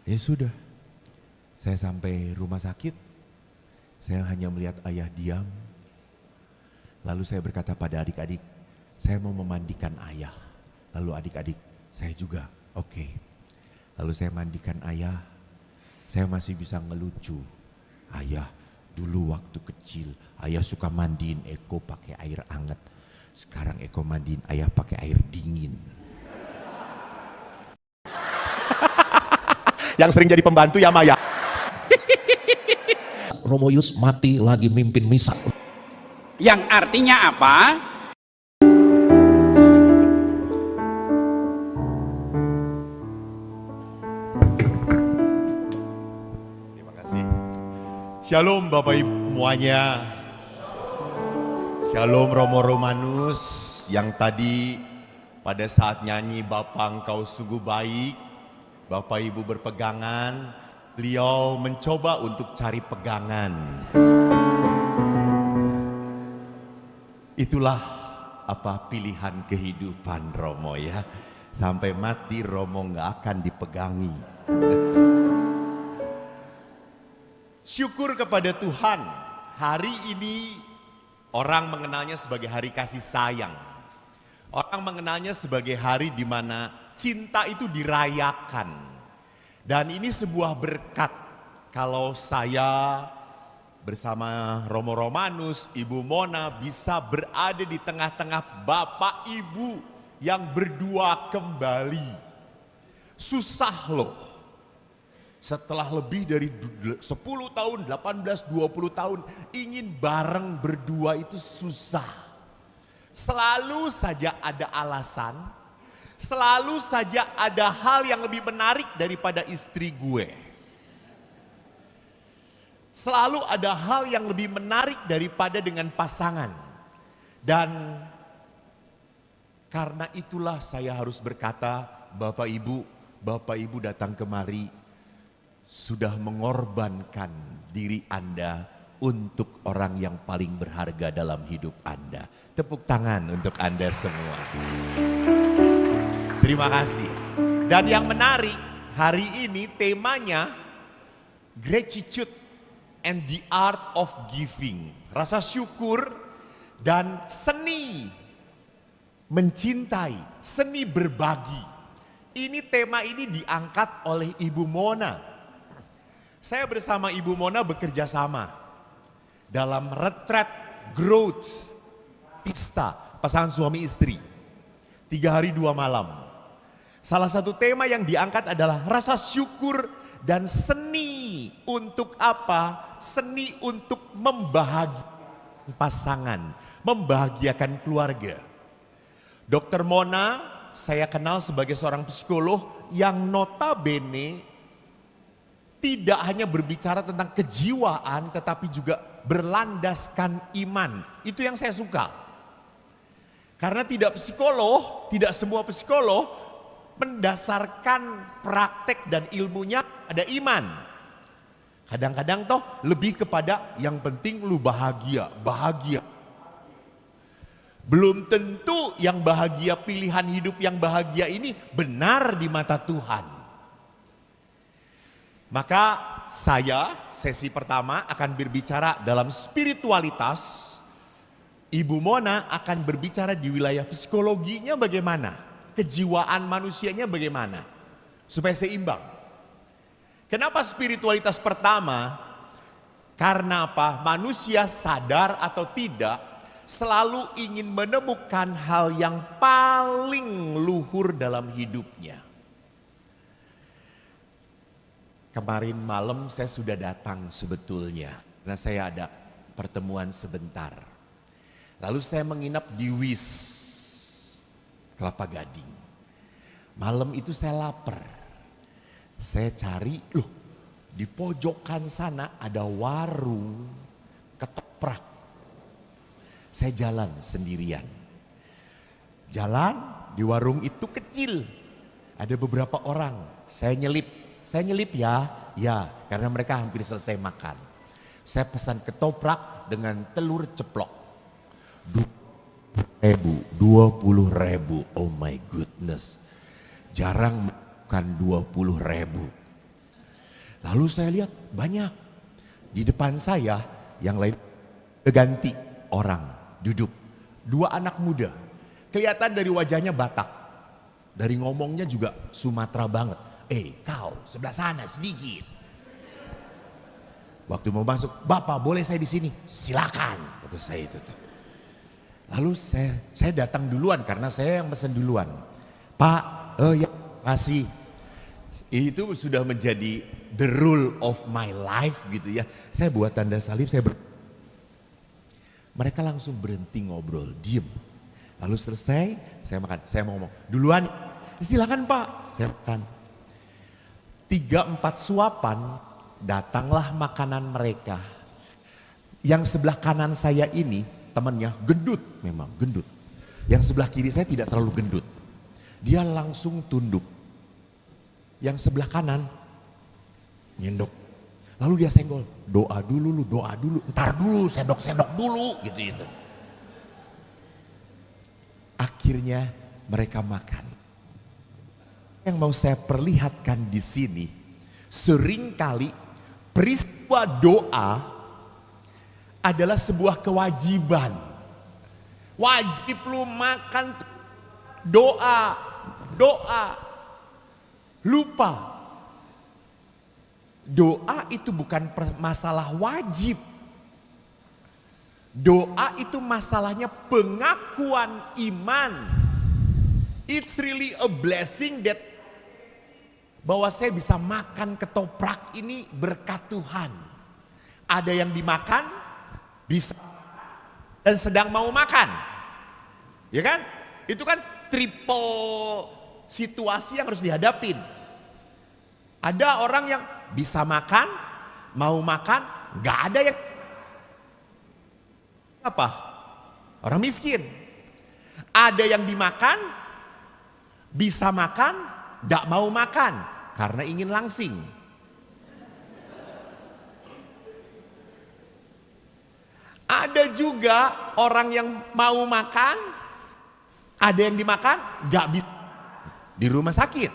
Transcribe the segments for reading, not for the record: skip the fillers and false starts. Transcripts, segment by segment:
Ya sudah, saya sampai rumah sakit, saya hanya melihat ayah diam. Lalu saya berkata pada adik-adik, saya mau memandikan ayah. Lalu adik-adik, saya juga, oke. Lalu saya mandikan ayah, saya masih bisa ngelucu. Ayah, dulu waktu kecil, ayah suka mandiin Eko pakai air hangat. Sekarang Eko mandiin ayah pakai air dingin. Yang sering jadi pembantu ya Maya. Romo Yus mati lagi mimpin misa. Yang artinya apa? Terima kasih. Shalom Bapak Ibu semuanya. Shalom Romo Romanus yang tadi pada saat nyanyi Bapa Engkau sungguh baik, Bapak Ibu berpegangan, beliau mencoba untuk cari pegangan. Itulah apa pilihan kehidupan Romo ya. Sampai mati Romo nggak akan dipegangi. Syukur kepada Tuhan, hari ini orang mengenalnya sebagai hari kasih sayang. Orang mengenalnya sebagai hari di mana cinta itu dirayakan. Dan ini sebuah berkat kalau saya bersama Romo Romanus, Ibu Mona bisa berada di tengah-tengah Bapak Ibu yang berdua kembali. Susah loh. Setelah lebih dari 10 tahun, 18, 20 tahun ingin bareng berdua itu susah. Selalu saja ada alasan, selalu saja ada hal yang lebih menarik daripada istri gue. Selalu ada hal yang lebih menarik daripada dengan pasangan. Dan karena itulah saya harus berkata, Bapak Ibu datang kemari sudah mengorbankan diri Anda untuk orang yang paling berharga dalam hidup Anda. Tepuk tangan untuk Anda semua. Terima kasih. Dan yang menarik, hari ini temanya gratitude and the art of giving. Rasa syukur dan seni mencintai, seni berbagi. Ini tema ini diangkat oleh Ibu Mona. Saya bersama Ibu Mona bekerja sama dalam retret growth pista pasangan suami istri 3 hari 2 malam. Salah satu tema yang diangkat adalah rasa syukur dan seni untuk apa? Seni untuk membahagiakan pasangan, membahagiakan keluarga. Dr. Mona saya kenal sebagai seorang psikolog yang notabene tidak hanya berbicara tentang kejiwaan tetapi juga berlandaskan iman. Itu yang saya suka. Karena tidak semua psikolog mendasarkan praktek dan ilmunya ada iman. Kadang-kadang toh lebih kepada yang penting lu bahagia. Belum tentu yang bahagia, pilihan hidup yang bahagia ini benar di mata Tuhan. Maka saya sesi pertama akan berbicara dalam spiritualitas. Ibu Mona akan berbicara di wilayah psikologinya bagaimana. Kejiwaan manusianya bagaimana. Supaya seimbang. Kenapa spiritualitas pertama? Karena apa? Manusia sadar atau tidak selalu ingin menemukan hal yang paling luhur dalam hidupnya. Kemarin malam saya sudah datang sebetulnya. Karena saya ada pertemuan sebentar. Lalu saya menginap di WIS Kelapa Gading. Malam itu saya lapar. Saya cari, di pojokan sana ada warung ketoprak. Saya jalan sendirian. Jalan di warung itu kecil. Ada beberapa orang. Saya nyelip ya, karena mereka hampir selesai makan. Saya pesan ketoprak dengan telur ceplok. 20.000, oh my goodness. Jarang makan 20.000. Lalu saya lihat banyak. Di depan saya yang lain ganti orang duduk. 2 anak muda. Kelihatan dari wajahnya Batak. Dari ngomongnya juga Sumatera banget. Kau sebelah sana sedikit. Waktu mau masuk, Bapak boleh saya di sini? Silakan, kata saya itu tuh. Lalu saya datang duluan karena saya yang pesen duluan. Pak, ya kasih. Itu sudah menjadi the rule of my life gitu ya. Saya buat tanda salib, mereka langsung berhenti ngobrol, diem. Lalu selesai, saya makan. Saya mau ngomong, duluan, silakan Pak. Saya makan. 3-4 suapan, datanglah makanan mereka. Yang sebelah kanan saya ini, temannya gendut, memang gendut. Yang sebelah kiri saya tidak terlalu gendut. Dia langsung tunduk. Yang sebelah kanan, nyendok. Lalu dia senggol, doa dulu lu, doa dulu. Ntar dulu, sendok-sendok dulu, gitu. Akhirnya mereka makan. Yang mau saya perlihatkan di sini, seringkali peristiwa doa adalah sebuah kewajiban. Wajib lu makan, doa. Lupa. Doa itu bukan masalah wajib. Doa itu masalahnya pengakuan iman. It's really a blessing that bahwa saya bisa makan ketoprak ini berkat Tuhan. Ada yang dimakan, bisa dan sedang mau makan. Ya kan? Itu kan triple situasi yang harus dihadapin. Ada orang yang bisa makan, mau makan, gak ada yang apa? Orang miskin. Ada yang dimakan, bisa makan, gak mau makan karena ingin langsing. Ada juga orang yang mau makan, ada yang dimakan, gak bisa di rumah sakit.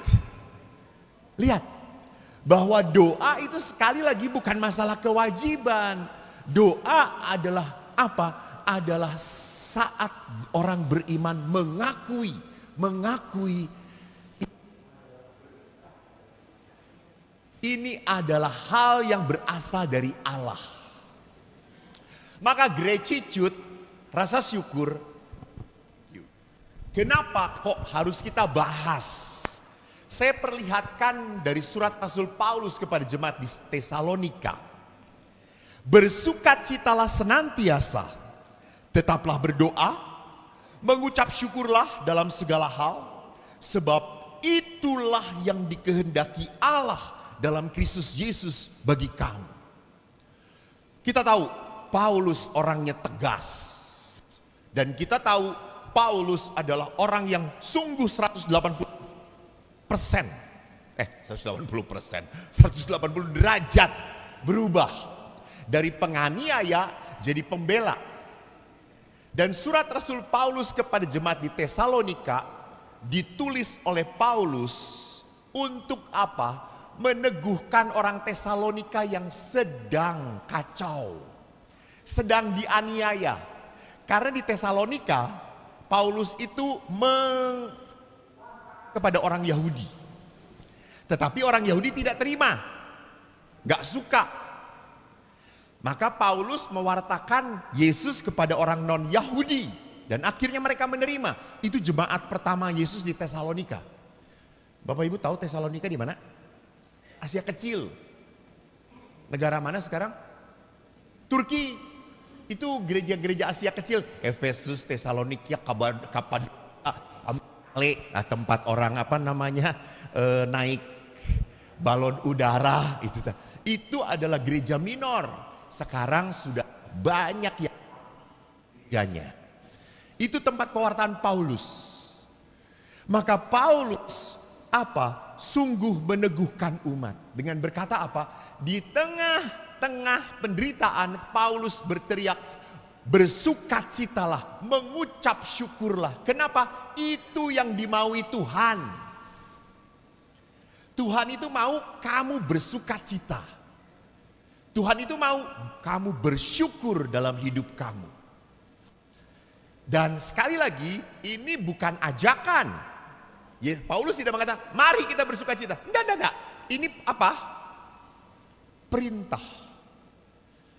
Lihat, bahwa doa itu sekali lagi bukan masalah kewajiban. Doa adalah apa? Adalah saat orang beriman mengakui ini adalah hal yang berasal dari Allah. Maka gratitude, rasa syukur, kenapa kok harus kita bahas? Saya perlihatkan dari surat Rasul Paulus kepada jemaat di Tesalonika. Bersukacitalah senantiasa, tetaplah berdoa, mengucap syukurlah dalam segala hal, sebab itulah yang dikehendaki Allah dalam Kristus Yesus bagi kamu. Kita tahu Paulus orangnya tegas, dan kita tahu Paulus adalah orang yang sungguh 180 derajat berubah dari penganiaya jadi pembela. Dan surat Rasul Paulus kepada jemaat di Tesalonika ditulis oleh Paulus untuk apa? Meneguhkan orang Tesalonika yang sedang kacau, sedang dianiaya. Karena di Tesalonika Paulus itu kepada orang Yahudi. Tetapi orang Yahudi tidak terima, gak suka. Maka Paulus mewartakan Yesus kepada orang non-Yahudi. Dan akhirnya mereka menerima. Itu jemaat pertama Yesus di Tesalonika. Bapak Ibu tahu Tesalonika di mana? Asia Kecil. Negara mana sekarang? Turki. Itu gereja-gereja Asia Kecil. Efesus, Tesalonika, Kapadokia, tempat orang naik balon udara itu adalah gereja minor. Sekarang sudah banyak yang gerejanya. Itu tempat pewartaan Paulus. Maka Paulus sungguh meneguhkan umat dengan berkata apa? Di tengah-tengah penderitaan Paulus berteriak, bersukacitalah, mengucap syukurlah. Kenapa? Itu yang dimaui Tuhan. Tuhan itu mau kamu bersuka cita. Tuhan itu mau kamu bersyukur dalam hidup kamu. Dan sekali lagi, ini bukan ajakan. Ya, Paulus tidak mengatakan, mari kita bersuka cita. Enggak. Ini apa? Perintah.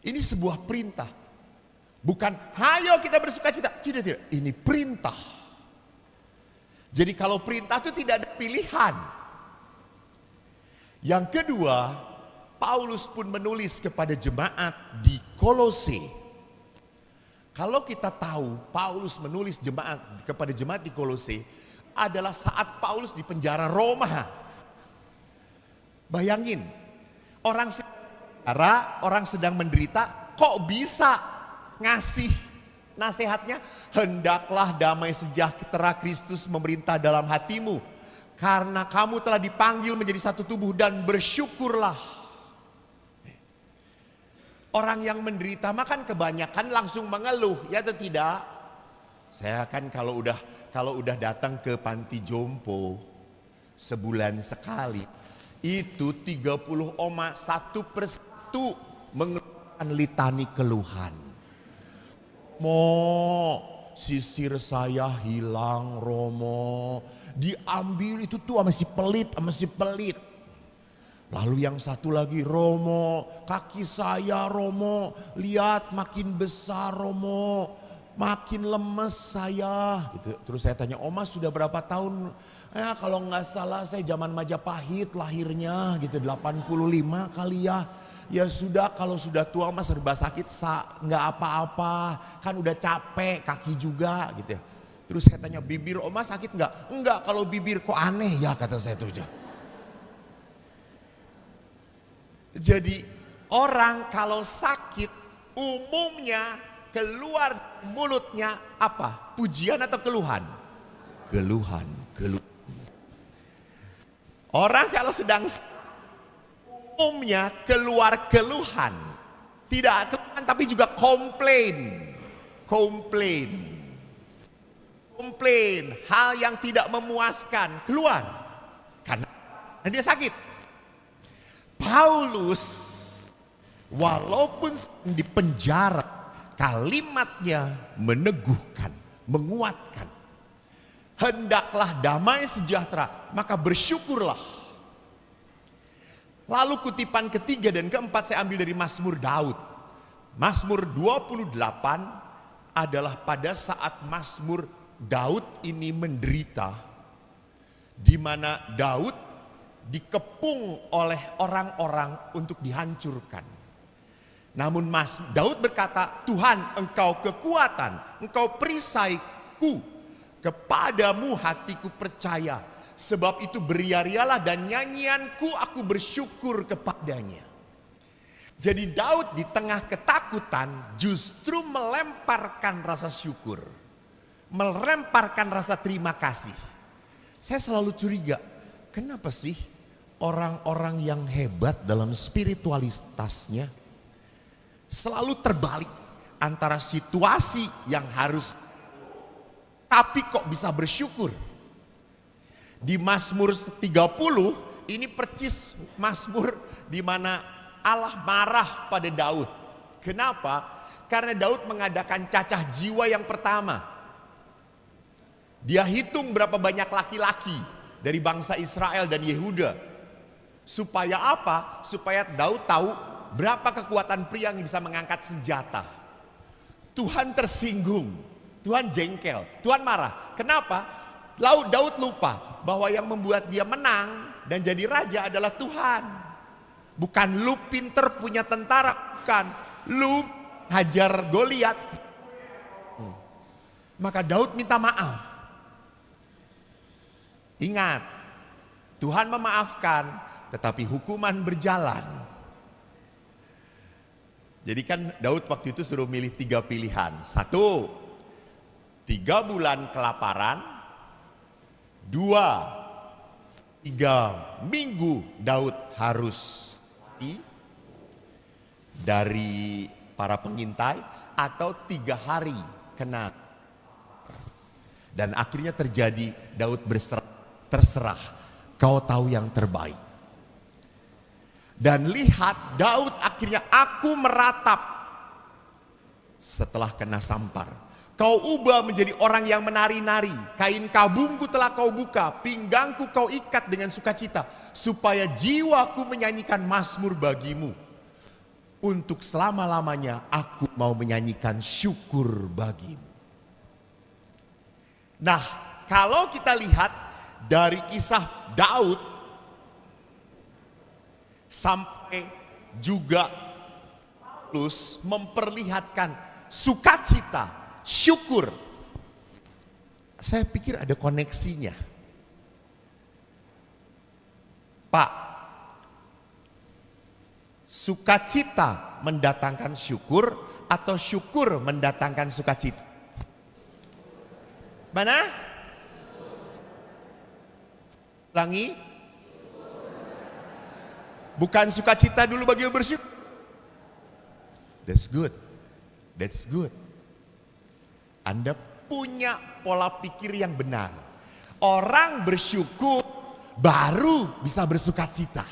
Ini sebuah perintah. Bukan, hayo kita bersuka cita. Tidak. Ini perintah. Jadi kalau perintah itu tidak ada pilihan. Yang kedua, Paulus pun menulis kepada jemaat di Kolose. Kalau kita tahu Paulus menulis kepada jemaat di Kolose adalah saat Paulus di penjara Roma. Bayangin, orang sedang menderita kok bisa ngasih nasihatnya, hendaklah damai sejahtera Kristus memerintah dalam hatimu. Karena kamu telah dipanggil menjadi satu tubuh dan bersyukurlah. Orang yang menderita makan kebanyakan langsung mengeluh, ya atau tidak? Saya kan kalau udah datang ke panti jompo sebulan sekali, itu 30 oma satu persatu mengeluarkan litani keluhan. Sisir saya hilang, Romo. Diambil itu tuh sama si pelit. Lalu yang satu lagi, Romo, kaki saya Romo, lihat makin besar Romo, makin lemes saya. Gitu. Terus saya tanya, Oma sudah berapa tahun? Ya kalau nggak salah saya zaman Majapahit lahirnya gitu, 85 kali ya. Ya sudah, kalau sudah tua mas serba sakit nggak apa-apa, kan udah capek kaki juga gitu ya. Terus saya tanya, bibir Oma sakit nggak? Enggak, kalau bibir kok aneh ya, kata saya tuh. Jadi orang kalau sakit umumnya keluar mulutnya apa? Pujian atau keluhan? Keluhan. Orang kalau sedang umumnya keluar keluhan. Tidak keluhan tapi juga komplain. Hal yang tidak memuaskan keluar. Karena dia sakit. Paulus walaupun di penjara, kalimatnya meneguhkan, menguatkan. Hendaklah damai sejahtera, maka bersyukurlah. Lalu kutipan ketiga dan keempat saya ambil dari Mazmur Daud. Mazmur 28 adalah pada saat Mazmur Daud ini menderita, di mana Daud dikepung oleh orang-orang untuk dihancurkan. Namun Daud berkata, Tuhan engkau kekuatan, engkau perisaiku, kepadamu hatiku percaya. Sebab itu beria-rialah dan nyanyianku aku bersyukur kepadanya. Jadi Daud di tengah ketakutan justru melemparkan rasa syukur. Melemparkan rasa terima kasih. Saya selalu curiga, kenapa sih orang-orang yang hebat dalam spiritualitasnya selalu terbalik antara situasi yang harus tapi kok bisa bersyukur. Di Mazmur 30 ini percis Mazmur di mana Allah marah pada Daud. Kenapa? Karena Daud mengadakan cacah jiwa yang pertama. Dia hitung berapa banyak laki-laki dari bangsa Israel dan Yehuda. Supaya apa? Supaya Daud tahu berapa kekuatan pria yang bisa mengangkat senjata. Tuhan tersinggung, Tuhan jengkel, Tuhan marah. Kenapa? Daud lupa bahwa yang membuat dia menang dan jadi raja adalah Tuhan. Bukan lu pinter punya tentara, bukan. Lu hajar Goliat. Maka Daud minta maaf. Ingat, Tuhan memaafkan, tetapi hukuman berjalan. Jadi kan Daud waktu itu suruh milih 3 pilihan. 1, 3 bulan kelaparan. 2, 3 minggu Daud harus mati dari para pengintai, atau 3 hari kena. Dan akhirnya terjadi Daud terserah, kau tahu yang terbaik. Dan lihat, Daud akhirnya, aku meratap setelah kena sampar. Kau ubah menjadi orang yang menari-nari. Kain kabungku telah kau buka, pinggangku kau ikat dengan sukacita, supaya jiwaku menyanyikan mazmur bagimu. Untuk selama-lamanya aku mau menyanyikan syukur bagimu. Nah, kalau kita lihat dari kisah Daud sampai juga Paulus memperlihatkan sukacita, syukur. Saya pikir ada koneksinya. Pak, sukacita mendatangkan syukur atau syukur mendatangkan sukacita? Mana? Ulangi. Bukan sukacita dulu bagi bersyukur. That's good. That's good. Anda punya pola pikir yang benar. Orang bersyukur baru bisa bersukacita.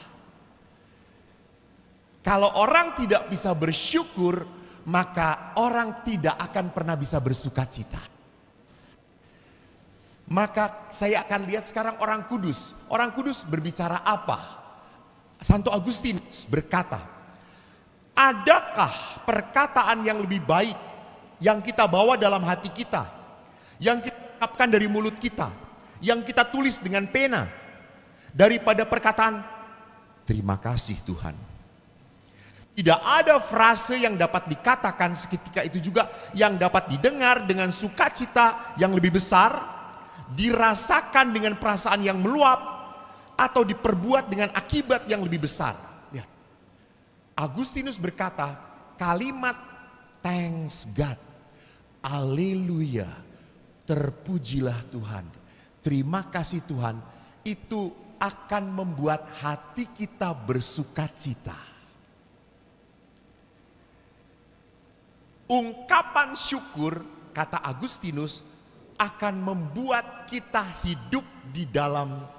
Kalau orang tidak bisa bersyukur, maka orang tidak akan pernah bisa bersukacita. Maka saya akan lihat sekarang orang kudus. Orang kudus berbicara apa? Santo Agustinus berkata, adakah perkataan yang lebih baik yang kita bawa dalam hati kita, yang kita ucapkan dari mulut kita, yang kita tulis dengan pena, daripada perkataan terima kasih Tuhan? Tidak ada frase yang dapat dikatakan seketika itu juga yang dapat didengar dengan sukacita yang lebih besar, dirasakan dengan perasaan yang meluap, atau diperbuat dengan akibat yang lebih besar. Lihat. Agustinus berkata, kalimat thanks God, haleluya, terpujilah Tuhan, terima kasih Tuhan, itu akan membuat hati kita bersukacita. Ungkapan syukur, kata Agustinus, akan membuat kita hidup di dalam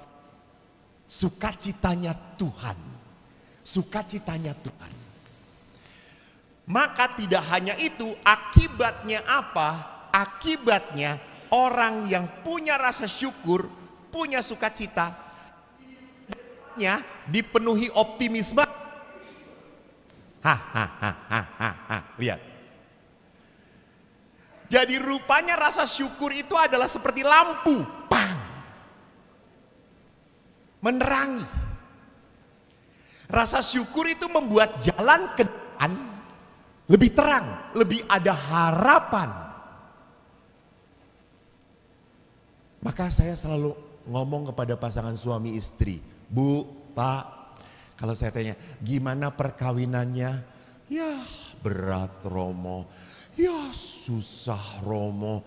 sukacitanya Tuhan. Sukacitanya Tuhan. Maka tidak hanya itu, akibatnya apa? Akibatnya orang yang punya rasa syukur, punya sukacita, dipenuhi optimisme. Lihat. Jadi rupanya rasa syukur itu adalah seperti lampu, pang, menerangi. Rasa syukur itu membuat jalan ke depan lebih terang, lebih ada harapan. Maka saya selalu ngomong kepada pasangan suami istri, Bu, Pak, kalau saya tanya, gimana perkawinannya? Ya berat Romo, ya susah Romo,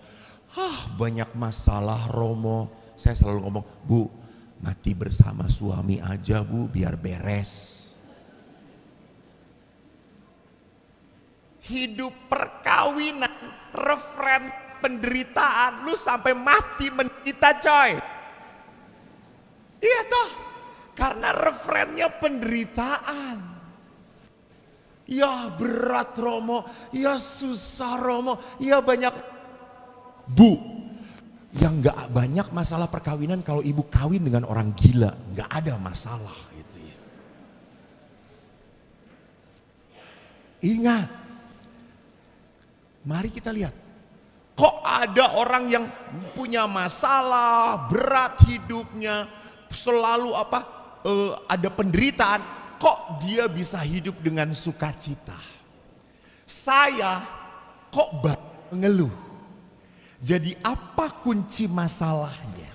banyak masalah Romo. Saya selalu ngomong, Bu, mati bersama suami aja Bu, biar beres. Hidup perkawinan, referen penderitaan, lu sampai mati menderita coy. Iya toh, karena referennya penderitaan. Ya berat Romo, ya susah Romo, ya banyak. Bu, yang gak banyak masalah perkawinan kalau ibu kawin dengan orang gila, gak ada masalah gitu ya. Ingat, mari kita lihat, kok ada orang yang punya masalah, berat hidupnya, selalu ada penderitaan, kok dia bisa hidup dengan sukacita? Saya kok banyak mengeluh. Jadi apa kunci masalahnya?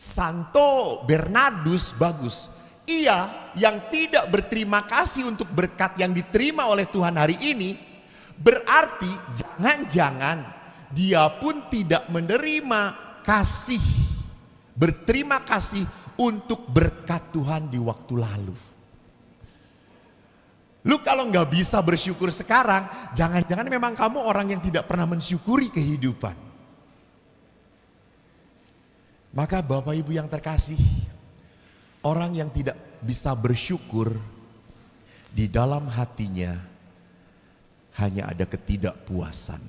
Santo Bernardus bagus. Ia yang tidak berterima kasih untuk berkat yang diterima oleh Tuhan hari ini, berarti jangan-jangan dia pun tidak menerima kasih, berterima kasih untuk berkat Tuhan di waktu lalu. Lu kalau nggak bisa bersyukur sekarang, jangan-jangan memang kamu orang yang tidak pernah mensyukuri kehidupan. Maka Bapak Ibu yang terkasih, orang yang tidak bisa bersyukur Di dalam hatinya hanya ada ketidakpuasan,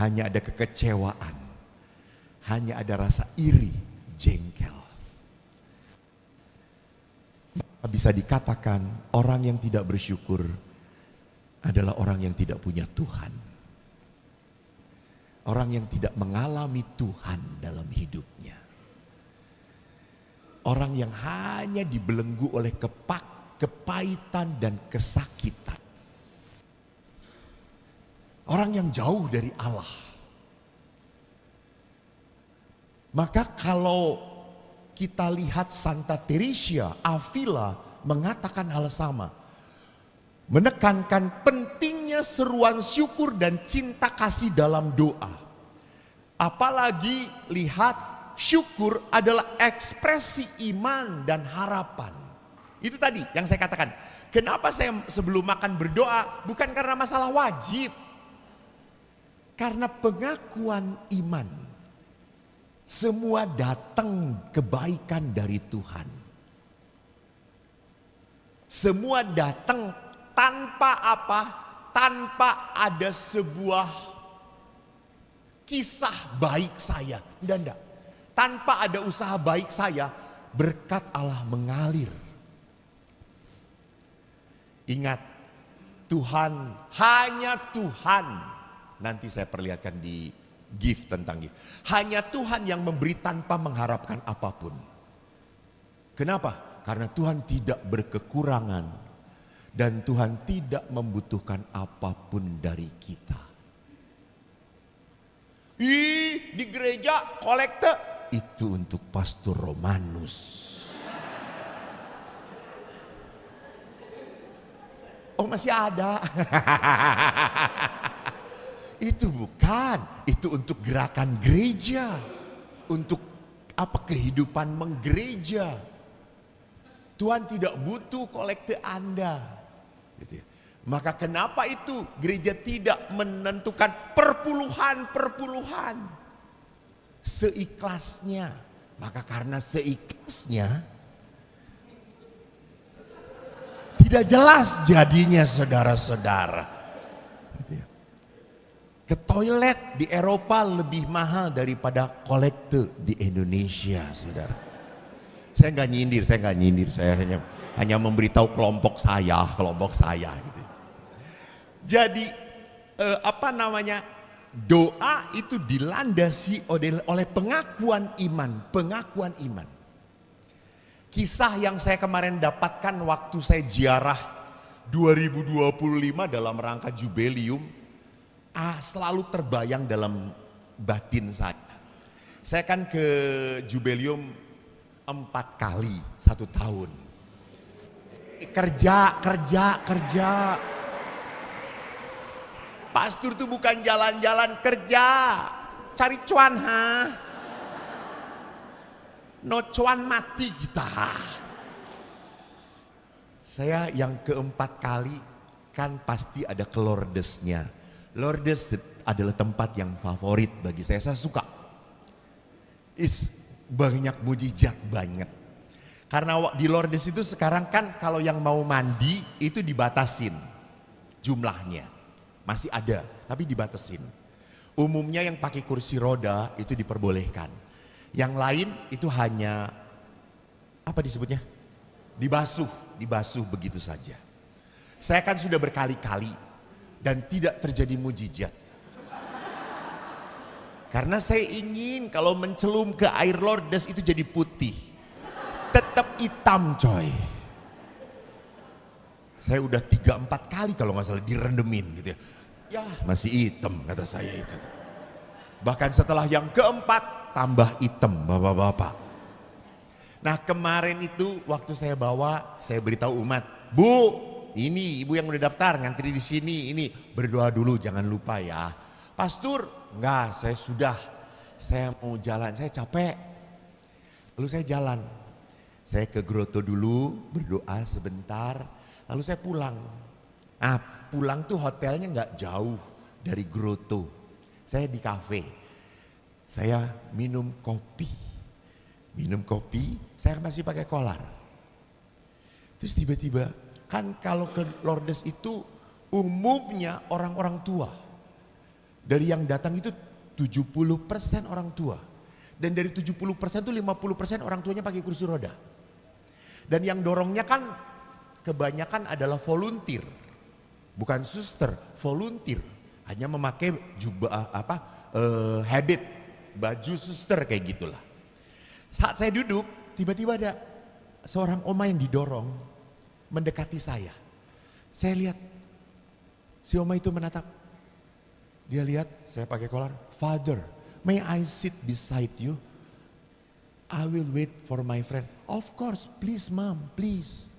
hanya ada kekecewaan, hanya ada rasa iri, jengkel. Bisa dikatakan orang yang tidak bersyukur adalah orang yang tidak punya Tuhan. Orang yang tidak mengalami Tuhan dalam hidupnya. Orang yang hanya dibelenggu oleh kepahitan dan kesakitan. Orang yang jauh dari Allah. Maka kalau kita lihat Santa Teresia Avila mengatakan hal sama. Menekankan pentingnya seruan syukur dan cinta kasih dalam doa. Apalagi lihat syukur adalah ekspresi iman dan harapan. Itu tadi yang saya katakan. Kenapa saya sebelum makan berdoa? Bukan karena masalah wajib. Karena pengakuan iman. Semua datang kebaikan dari Tuhan. Semua datang tanpa apa? Tanpa ada sebuah kisah baik saya. Enggak. Tanpa ada usaha baik saya, berkat Allah mengalir. Ingat, Tuhan, hanya Tuhan. Nanti saya perlihatkan di gift tentang gift. Hanya Tuhan yang memberi tanpa mengharapkan apapun. Kenapa? Karena Tuhan tidak berkekurangan. Dan Tuhan tidak membutuhkan apapun dari kita. Di gereja kolekte. Itu untuk Pastor Romanus. Oh masih ada. Itu bukan. Itu untuk gerakan gereja. Untuk kehidupan menggereja. Tuhan tidak butuh kolekte Anda. Gitu ya. Maka kenapa itu gereja tidak menentukan perpuluhan. Seikhlasnya. Maka karena seikhlasnya. Tidak jelas jadinya saudara-saudara. Gitu ya. Ke toilet di Eropa lebih mahal daripada kolekte di Indonesia, saudara. Saya nggak nyindir, saya hanya memberitahu kelompok saya gitu. Jadi doa itu dilandasi oleh pengakuan iman. Kisah yang saya kemarin dapatkan waktu saya ziarah 2025 dalam rangka jubileum, selalu terbayang dalam batin saya. Saya kan ke jubileum 4 kali 1 tahun. Kerja. Pastor tuh bukan jalan-jalan, kerja. Cari cuan No cuan mati kita. Saya yang keempat kali kan pasti ada ke Lordesnya. Lourdes adalah tempat yang favorit bagi saya suka. Banyak mujizat banget. Karena di Lourdes itu sekarang kan kalau yang mau mandi itu dibatasin jumlahnya. Masih ada tapi dibatasin. Umumnya yang pakai kursi roda itu diperbolehkan. Yang lain itu hanya apa disebutnya? Dibasuh begitu saja. Saya kan sudah berkali-kali dan tidak terjadi mujizat. Karena saya ingin kalau mencelum ke air Lourdes itu jadi putih. Tetap hitam coy. Saya udah 3-4 kali kalau gak salah direndemin gitu ya. Ya masih hitam kata saya itu. Bahkan setelah yang keempat tambah hitam bapak-bapak. Nah kemarin itu waktu saya bawa, saya beritahu umat. Bu, ini ibu yang udah daftar ngantri di sini. Ini berdoa dulu jangan lupa ya. Pastor, enggak, saya mau jalan, saya capek. Lalu saya jalan. Saya ke Grotto dulu, berdoa sebentar, lalu saya pulang. Nah, pulang tuh hotelnya enggak jauh dari Grotto. Saya di kafe. Saya minum kopi, saya masih pakai kolar. Terus tiba-tiba Kan kalau ke Lourdes itu umumnya orang-orang tua. Dari yang datang itu 70% orang tua. Dan dari 70% itu 50% orang tuanya pakai kursi roda. Dan yang dorongnya kan kebanyakan adalah volunteer. Bukan suster, volunteer. Hanya memakai jubah habit, baju suster kayak gitulah. Saat saya duduk, tiba-tiba ada seorang oma yang didorong mendekati saya. Saya lihat si oma itu menatap. Dia lihat saya pakai kolar. Father, may I sit beside you? I will wait for my friend. Of course, please mom, please.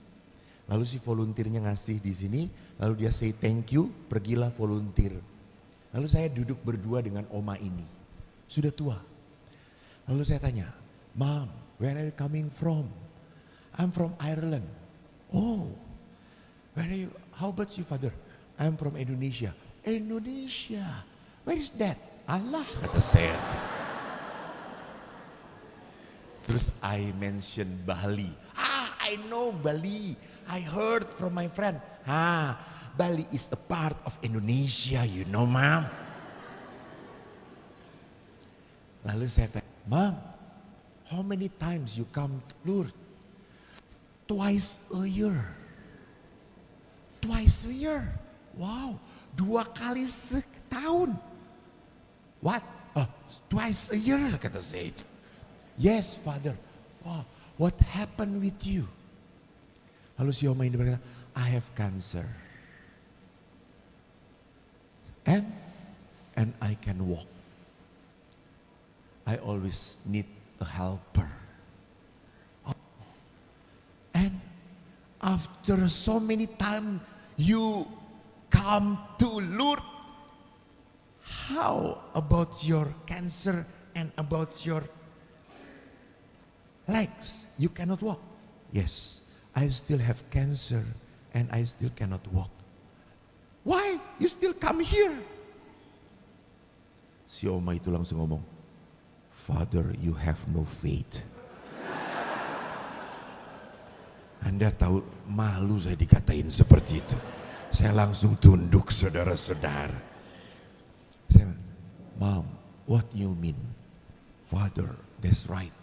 Lalu si volunteernya ngasih di sini, lalu dia say thank you, pergilah volunteer. Lalu saya duduk berdua dengan oma ini, sudah tua. Lalu saya tanya, Mom, where are you coming from? I'm from Ireland. Oh, where are you? How about you, Father? I'm from Indonesia. Indonesia, where is that? Allah, kata saya. Terus I mention Bali. I know Bali. I heard from my friend. Bali is a part of Indonesia, you know, Mom. Lalu saya tanya, Mom, how many times you come to Lourdes? Twice a year. Twice a year. Wow, 2 kali setahun. What? Twice a year, kata saya itu. Yes, Father. Wow, what happened with you? Lalu si oma ini berkata, I have cancer. And I can walk. I always need a helper. And after so many times you come to Lourdes, how about your cancer and about your legs? You cannot walk. Yes, I still have cancer and I still cannot walk. Why? You still come here? Si oma itu langsung ngomong, Father, you have no faith. Anda tahu, malu saya dikatain seperti itu. Saya langsung tunduk, saudara-saudara. Saya, Mom, what you mean? Father, that's right.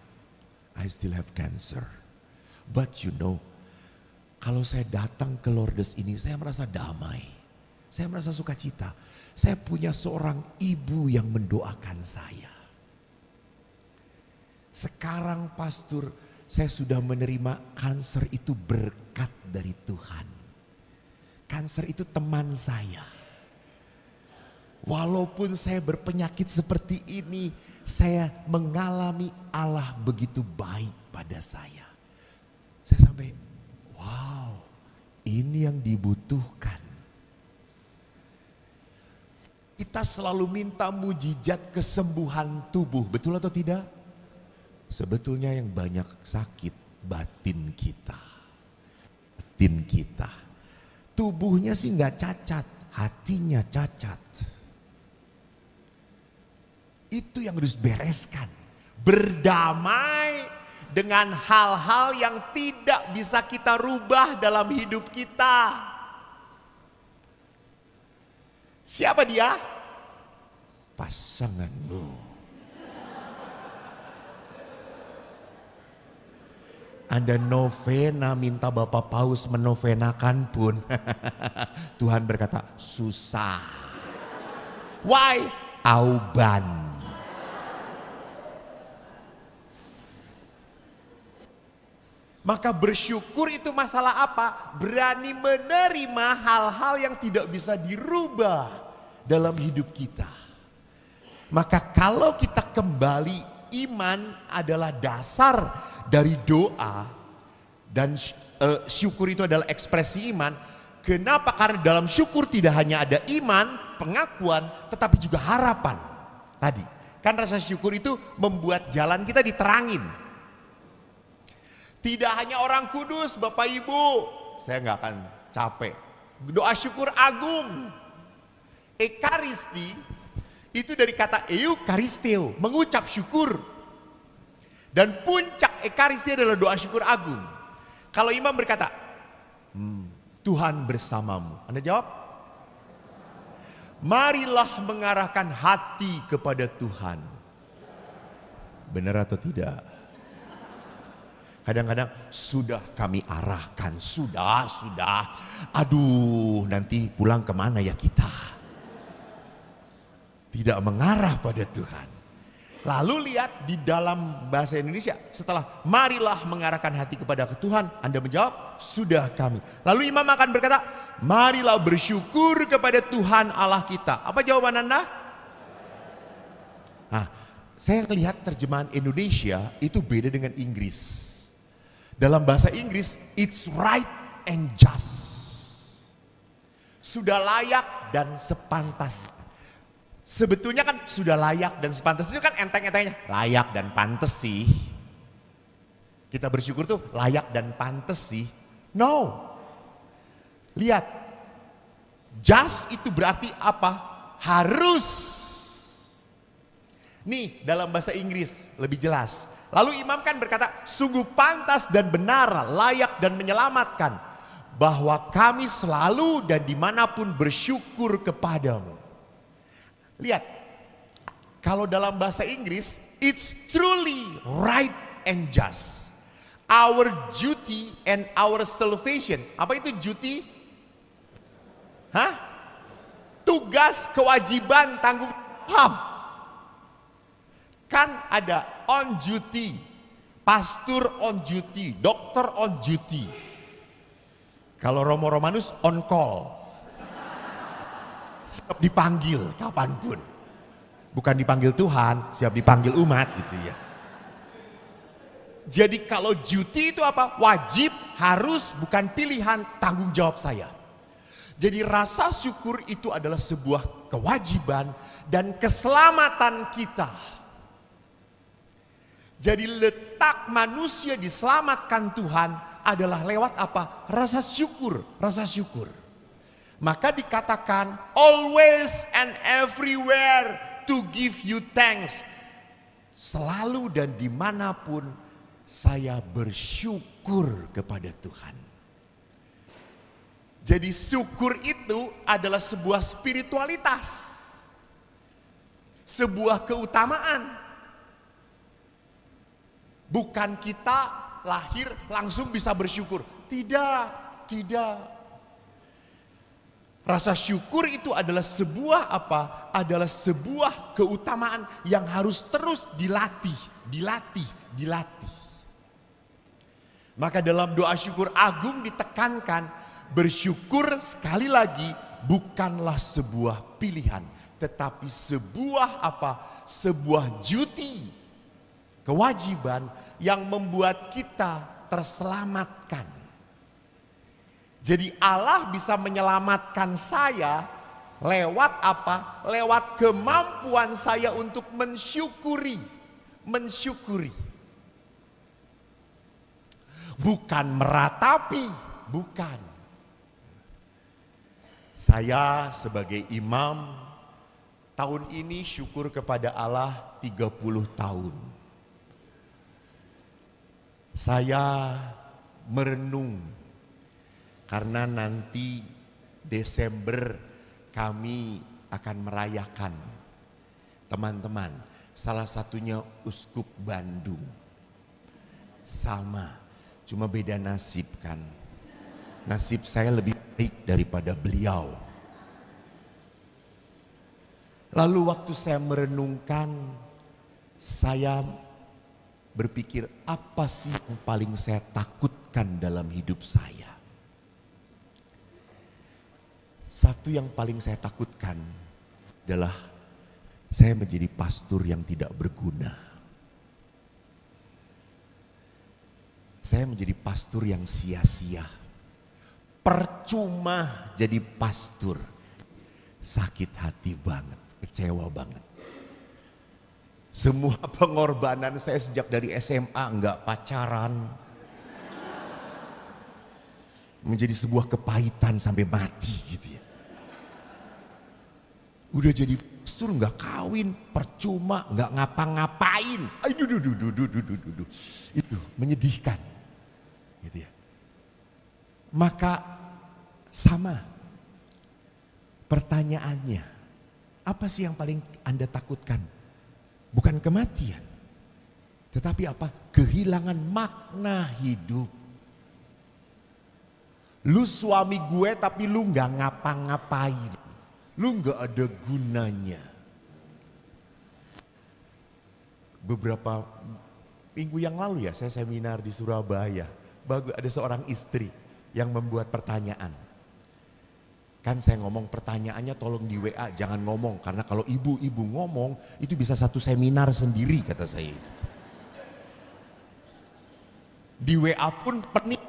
I still have cancer. But you know, kalau saya datang ke Lourdes ini, saya merasa damai. Saya merasa sukacita. Saya punya seorang ibu yang mendoakan saya. Sekarang pastor, saya sudah menerima kanker itu berkat dari Tuhan. Kanker itu teman saya. Walaupun saya berpenyakit seperti ini, saya mengalami Allah begitu baik pada saya. Saya sampai, wow, ini yang dibutuhkan. Kita selalu minta mujizat kesembuhan tubuh, betul atau tidak? Sebetulnya yang banyak sakit batin kita. Batin kita. Tubuhnya sih nggak cacat, hatinya cacat. Itu yang harus bereskan. Berdamai dengan hal-hal yang tidak bisa kita rubah dalam hidup kita. Siapa dia? Pasanganmu. Anda novena minta Bapak Paus menovenakan pun Tuhan berkata susah. Why? Auban. Maka bersyukur itu masalah apa? Berani menerima hal-hal yang tidak bisa dirubah dalam hidup kita. Maka kalau kita kembali, iman adalah dasar dari doa. Dan syukur itu adalah ekspresi iman. Kenapa? Karena dalam syukur tidak hanya ada iman, pengakuan, tetapi juga harapan. Tadi, kan rasa syukur itu membuat jalan kita diterangin. Tidak hanya orang kudus, Bapak Ibu. Saya nggak akan capek. Doa syukur agung. Ekaristi itu dari kata eukaristeo, mengucap syukur. Dan puncak ekaristi adalah doa syukur agung. Kalau imam berkata, Tuhan bersamamu. Anda jawab? Marilah mengarahkan hati kepada Tuhan. Benar atau tidak? Kadang-kadang sudah kami arahkan, sudah. Aduh, nanti pulang kemana ya kita? Tidak mengarah pada Tuhan. Lalu lihat di dalam bahasa Indonesia, setelah marilah mengarahkan hati kepada Tuhan, Anda menjawab, sudah kami. Lalu imam akan berkata, marilah bersyukur kepada Tuhan Allah kita. Apa jawaban Anda? Nah, saya lihat terjemahan Indonesia itu beda dengan Inggris. Dalam bahasa Inggris, it's right and just. Sudah layak dan sepantas. Sebetulnya kan sudah layak dan sepantas itu kan enteng-entengnya. Layak dan pantas sih. Kita bersyukur tuh layak dan pantas sih. No. Lihat. Just itu berarti apa? Harus. Nih dalam bahasa Inggris lebih jelas. Lalu imam kan berkata, sungguh pantas dan benar, layak dan menyelamatkan. Bahwa kami selalu dan dimanapun bersyukur kepadamu. Lihat, kalau dalam bahasa Inggris, it's truly right and just. Our duty and our salvation. Apa itu duty? Tugas, kewajiban, tanggung jawab. Kan ada on duty, pastor on duty, dokter on duty. Kalau Romo Romanus on call. Siap dipanggil kapanpun. Bukan dipanggil Tuhan, siap dipanggil umat gitu ya. Jadi kalau duty itu apa? Wajib, harus, bukan pilihan, tanggung jawab saya. Jadi rasa syukur itu adalah sebuah kewajiban dan keselamatan kita. Jadi letak manusia diselamatkan Tuhan adalah lewat apa? Rasa syukur, rasa syukur. Maka dikatakan always and everywhere to give you thanks. Selalu dan dimanapun saya bersyukur kepada Tuhan. Jadi syukur itu adalah sebuah spiritualitas. Sebuah keutamaan. Bukan kita lahir langsung bisa bersyukur. Tidak, tidak. Rasa syukur itu adalah sebuah apa? Adalah sebuah keutamaan yang harus terus dilatih. Maka dalam doa syukur agung ditekankan, bersyukur sekali lagi bukanlah sebuah pilihan, tetapi sebuah apa? Sebuah duty, kewajiban yang membuat kita terselamatkan. Jadi Allah bisa menyelamatkan saya lewat apa? Lewat kemampuan saya untuk mensyukuri. Bukan meratapi, bukan. Saya sebagai imam tahun ini syukur kepada Allah 30 tahun. Saya merenung karena nanti Desember kami akan merayakan teman-teman, salah satunya Uskup Bandung. Sama, cuma beda nasib kan. Nasib saya lebih baik daripada beliau. Lalu waktu saya merenungkan, saya berpikir apa sih yang paling saya takutkan dalam hidup saya. Satu yang paling saya takutkan adalah saya menjadi pastor yang tidak berguna. Saya menjadi pastor yang sia-sia. Percuma jadi pastor. Sakit hati banget, kecewa banget. Semua pengorbanan saya sejak dari SMA enggak pacaran. Menjadi sebuah kepahitan sampai mati gitu ya. Udah jadi pastor nggak kawin, percuma, nggak ngapa-ngapain. Aduh. Itu menyedihkan. Gitu ya. Maka Sama. Pertanyaannya, apa sih yang paling Anda takutkan? Bukan kematian. Tetapi apa? Kehilangan makna hidup. Lu suami gue tapi lu gak ngapa-ngapain. Lu gak ada gunanya. Beberapa minggu yang lalu ya saya seminar di Surabaya. Ada seorang istri yang membuat pertanyaan. Kan saya ngomong pertanyaannya tolong di WA, jangan ngomong. Karena kalau ibu-ibu ngomong itu bisa satu seminar sendiri kata saya itu. Di WA pun panik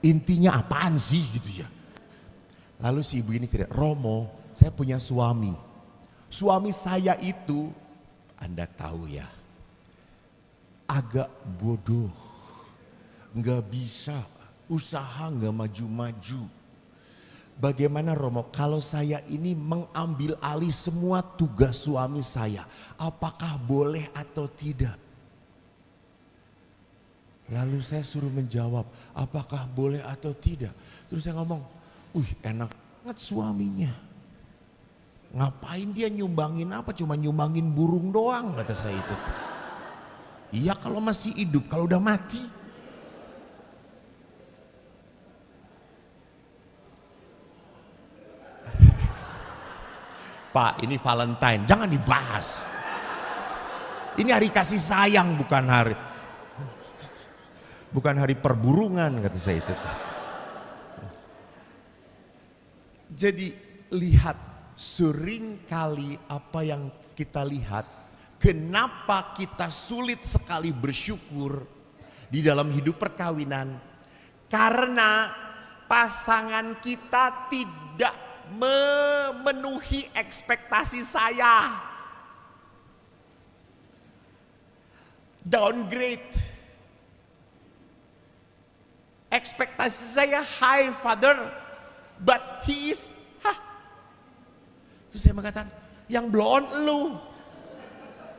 intinya apaan sih gitu ya. Lalu si ibu ini tidak, Romo saya punya suami. Suami saya itu Anda tahu ya agak bodoh. Nggak bisa, usaha nggak maju-maju. Bagaimana Romo kalau saya ini mengambil alih semua tugas suami saya, apakah boleh atau tidak? Lalu saya suruh menjawab, apakah boleh atau tidak? Terus saya ngomong, enak banget suaminya. Ngapain dia nyumbangin apa? Cuma nyumbangin burung doang kata saya itu. Iya kalau masih hidup, kalau udah mati. Pak, ini Valentine, jangan dibahas. Ini hari kasih sayang, bukan hari perburungan kata saya itu. Jadi lihat, sering kali apa yang kita lihat, kenapa kita sulit sekali bersyukur di dalam hidup perkawinan, karena pasangan kita tidak memenuhi ekspektasi saya. Downgrade. Ekspektasi saya high father, but he is Terus saya mengatakan, yang blow on lu.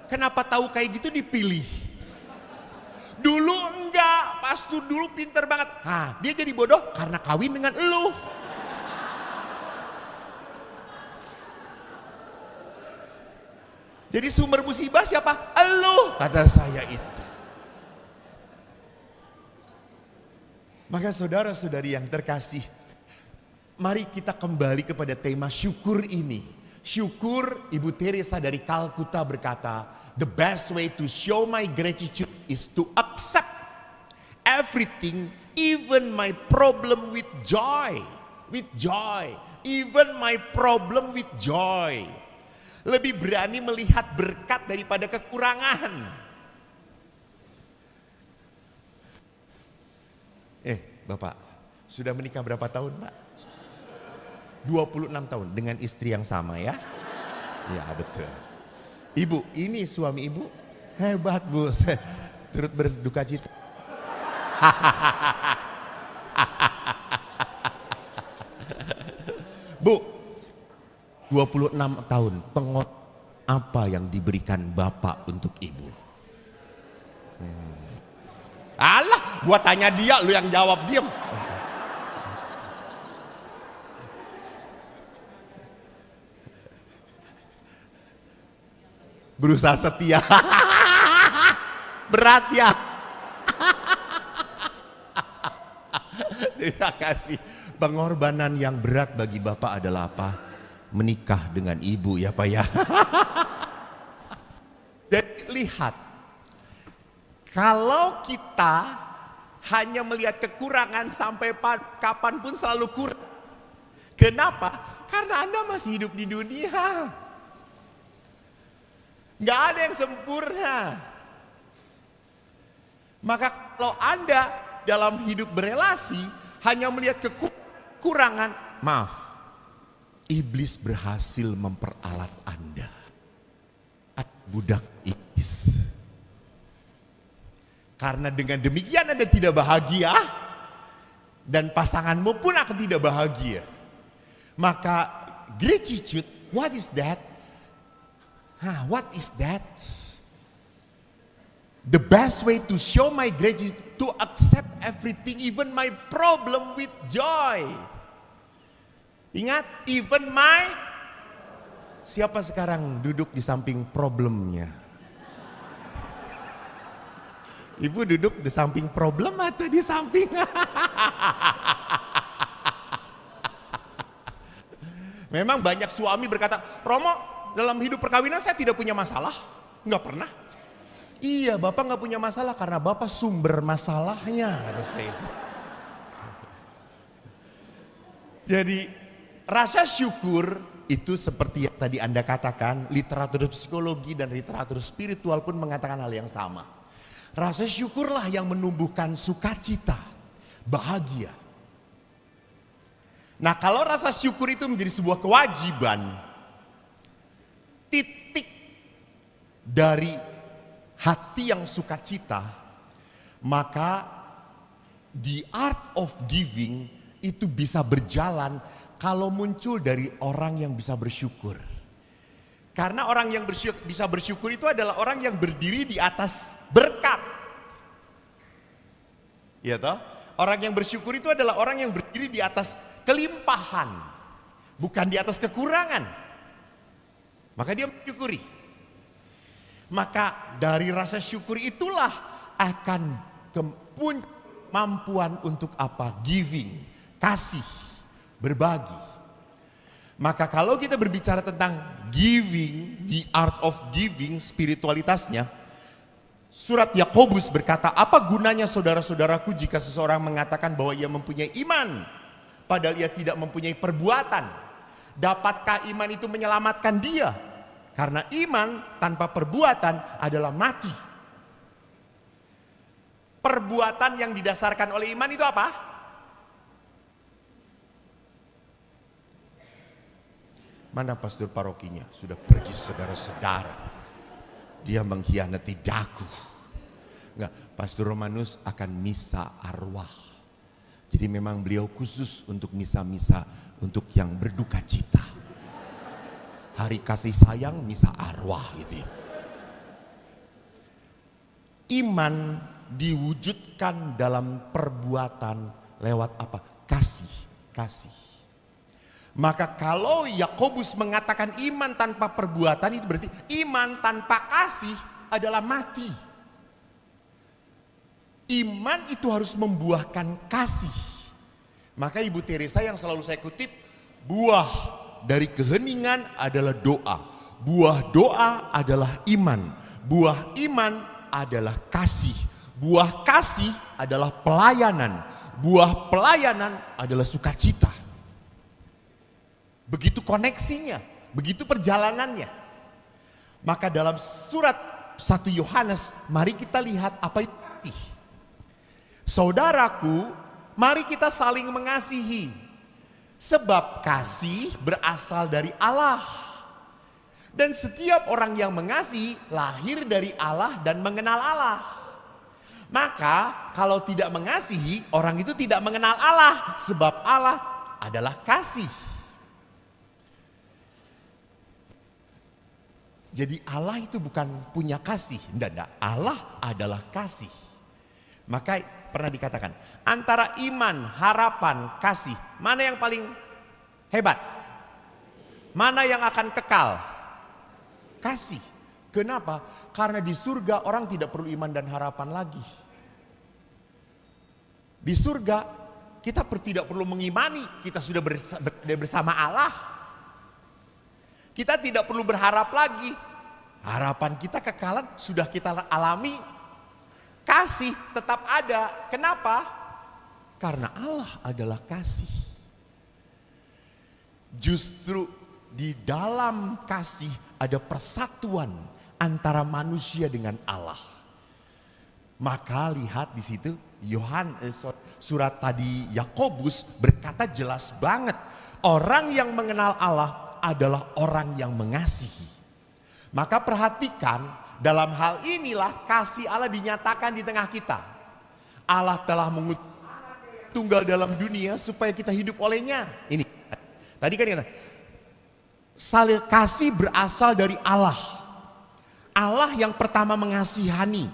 Kenapa tahu kayak gitu dipilih? Dulu enggak, pas tuh dulu pinter banget. Dia jadi bodoh karena kawin dengan lu. Jadi sumber musibah siapa? Elu, kata saya itu. Maka saudara-saudari yang terkasih, mari kita kembali kepada tema syukur ini. Syukur, Ibu Teresa dari Kalkuta berkata, the best way to show my gratitude is to accept everything, even my problem with joy. With joy, even my problem with joy. Lebih berani melihat berkat daripada kekurangan. Bapak, sudah menikah berapa tahun, Pak? 26 tahun dengan istri yang sama ya? Ya betul. Ibu, ini suami ibu? Hebat Bu, saya turut berduka cita. Bu, 26 tahun apa yang diberikan Bapak untuk ibu? Alah, gua tanya dia, lu yang jawab, diem. Berusaha setia. Berat ya. Terima kasih. Pengorbanan yang berat bagi Bapak adalah apa? Menikah dengan ibu ya Pak ya. Jadi lihat, kalau kita hanya melihat kekurangan sampai kapanpun selalu kurang. Kenapa? Karena Anda masih hidup di dunia. Gak ada yang sempurna. Maka kalau Anda dalam hidup berelasi hanya melihat kekurangan, maaf, iblis berhasil memperalat Anda. Budak iblis. Karena dengan demikian Anda tidak bahagia dan pasanganmu pun akan tidak bahagia. Maka gratitude, what is that? What is that? The best way to show my grace is to accept everything, even my problem with joy. Ingat, even my... Siapa sekarang duduk di samping problemnya? Ibu duduk di samping problem atau di samping? Memang banyak suami berkata, Romo, dalam hidup perkawinan saya tidak punya masalah. Enggak pernah. Iya, Bapak nggak punya masalah karena Bapak sumber masalahnya, kata saya itu. Jadi rasa syukur itu seperti yang tadi Anda katakan, literatur psikologi dan literatur spiritual pun mengatakan hal yang sama. Rasa syukurlah yang menumbuhkan sukacita, bahagia. Nah, kalau rasa syukur itu menjadi sebuah kewajiban, titik dari hati yang sukacita, maka the art of giving itu bisa berjalan kalau muncul dari orang yang bisa bersyukur. Karena orang yang bisa bersyukur itu adalah orang yang berdiri di atas berkat. Ya toh? Orang yang bersyukur itu adalah orang yang berdiri di atas kelimpahan, bukan di atas kekurangan. Maka dia mensyukuri. Maka dari rasa syukur itulah akan kemampuan untuk apa? Giving, kasih, berbagi. Maka kalau kita berbicara tentang giving, the art of giving, spiritualitasnya, surat Yakobus berkata, apa gunanya saudara-saudaraku jika seseorang mengatakan bahwa ia mempunyai iman, padahal ia tidak mempunyai perbuatan? Dapatkah iman itu menyelamatkan dia? Karena iman tanpa perbuatan adalah mati. Perbuatan yang didasarkan oleh iman itu apa? Mana pastor parokinya? Sudah pergi saudara-saudara. Dia mengkhianati daku. Enggak, Pastor Romanus akan misa arwah. Jadi memang beliau khusus untuk misa-misa untuk yang berduka cita. Hari kasih sayang, misa arwah gitu ya. Iman diwujudkan dalam perbuatan lewat apa? Kasih. Maka kalau Yakobus mengatakan iman tanpa perbuatan, itu berarti iman tanpa kasih adalah mati. Iman itu harus membuahkan kasih. Maka Ibu Teresa yang selalu saya kutip, buah dari keheningan adalah doa. Buah doa adalah iman. Buah iman adalah kasih. Buah kasih adalah pelayanan. Buah pelayanan adalah sukacita. Begitu koneksinya, begitu perjalanannya. Maka dalam surat 1 Yohanes, mari kita lihat apa itu kasih. Saudaraku, mari kita saling mengasihi. Sebab kasih berasal dari Allah. Dan setiap orang yang mengasihi lahir dari Allah dan mengenal Allah. Maka kalau tidak mengasihi, orang itu tidak mengenal Allah. Sebab Allah adalah kasih. Jadi Allah itu bukan punya kasih. Tidak. Allah adalah kasih. Maka pernah dikatakan, antara iman, harapan, kasih, mana yang paling hebat? Mana yang akan kekal? Kasih. Kenapa? Karena di surga orang tidak perlu iman dan harapan lagi. Di surga kita tidak perlu mengimani, kita sudah bersama Allah. Kita tidak perlu berharap lagi. Harapan kita kekalan sudah kita alami. Kasih tetap ada. Kenapa? Karena Allah adalah kasih. Justru di dalam kasih ada persatuan antara manusia dengan Allah. Maka lihat di situ surat tadi Yakobus berkata jelas banget, orang yang mengenal Allah adalah orang yang mengasihi. Maka perhatikan, dalam hal inilah kasih Allah dinyatakan di tengah kita. Allah telah mengutus tunggal dalam dunia supaya kita hidup olehnya. Ini tadi kan kata, saling kasih berasal dari Allah. Allah yang pertama mengasihani.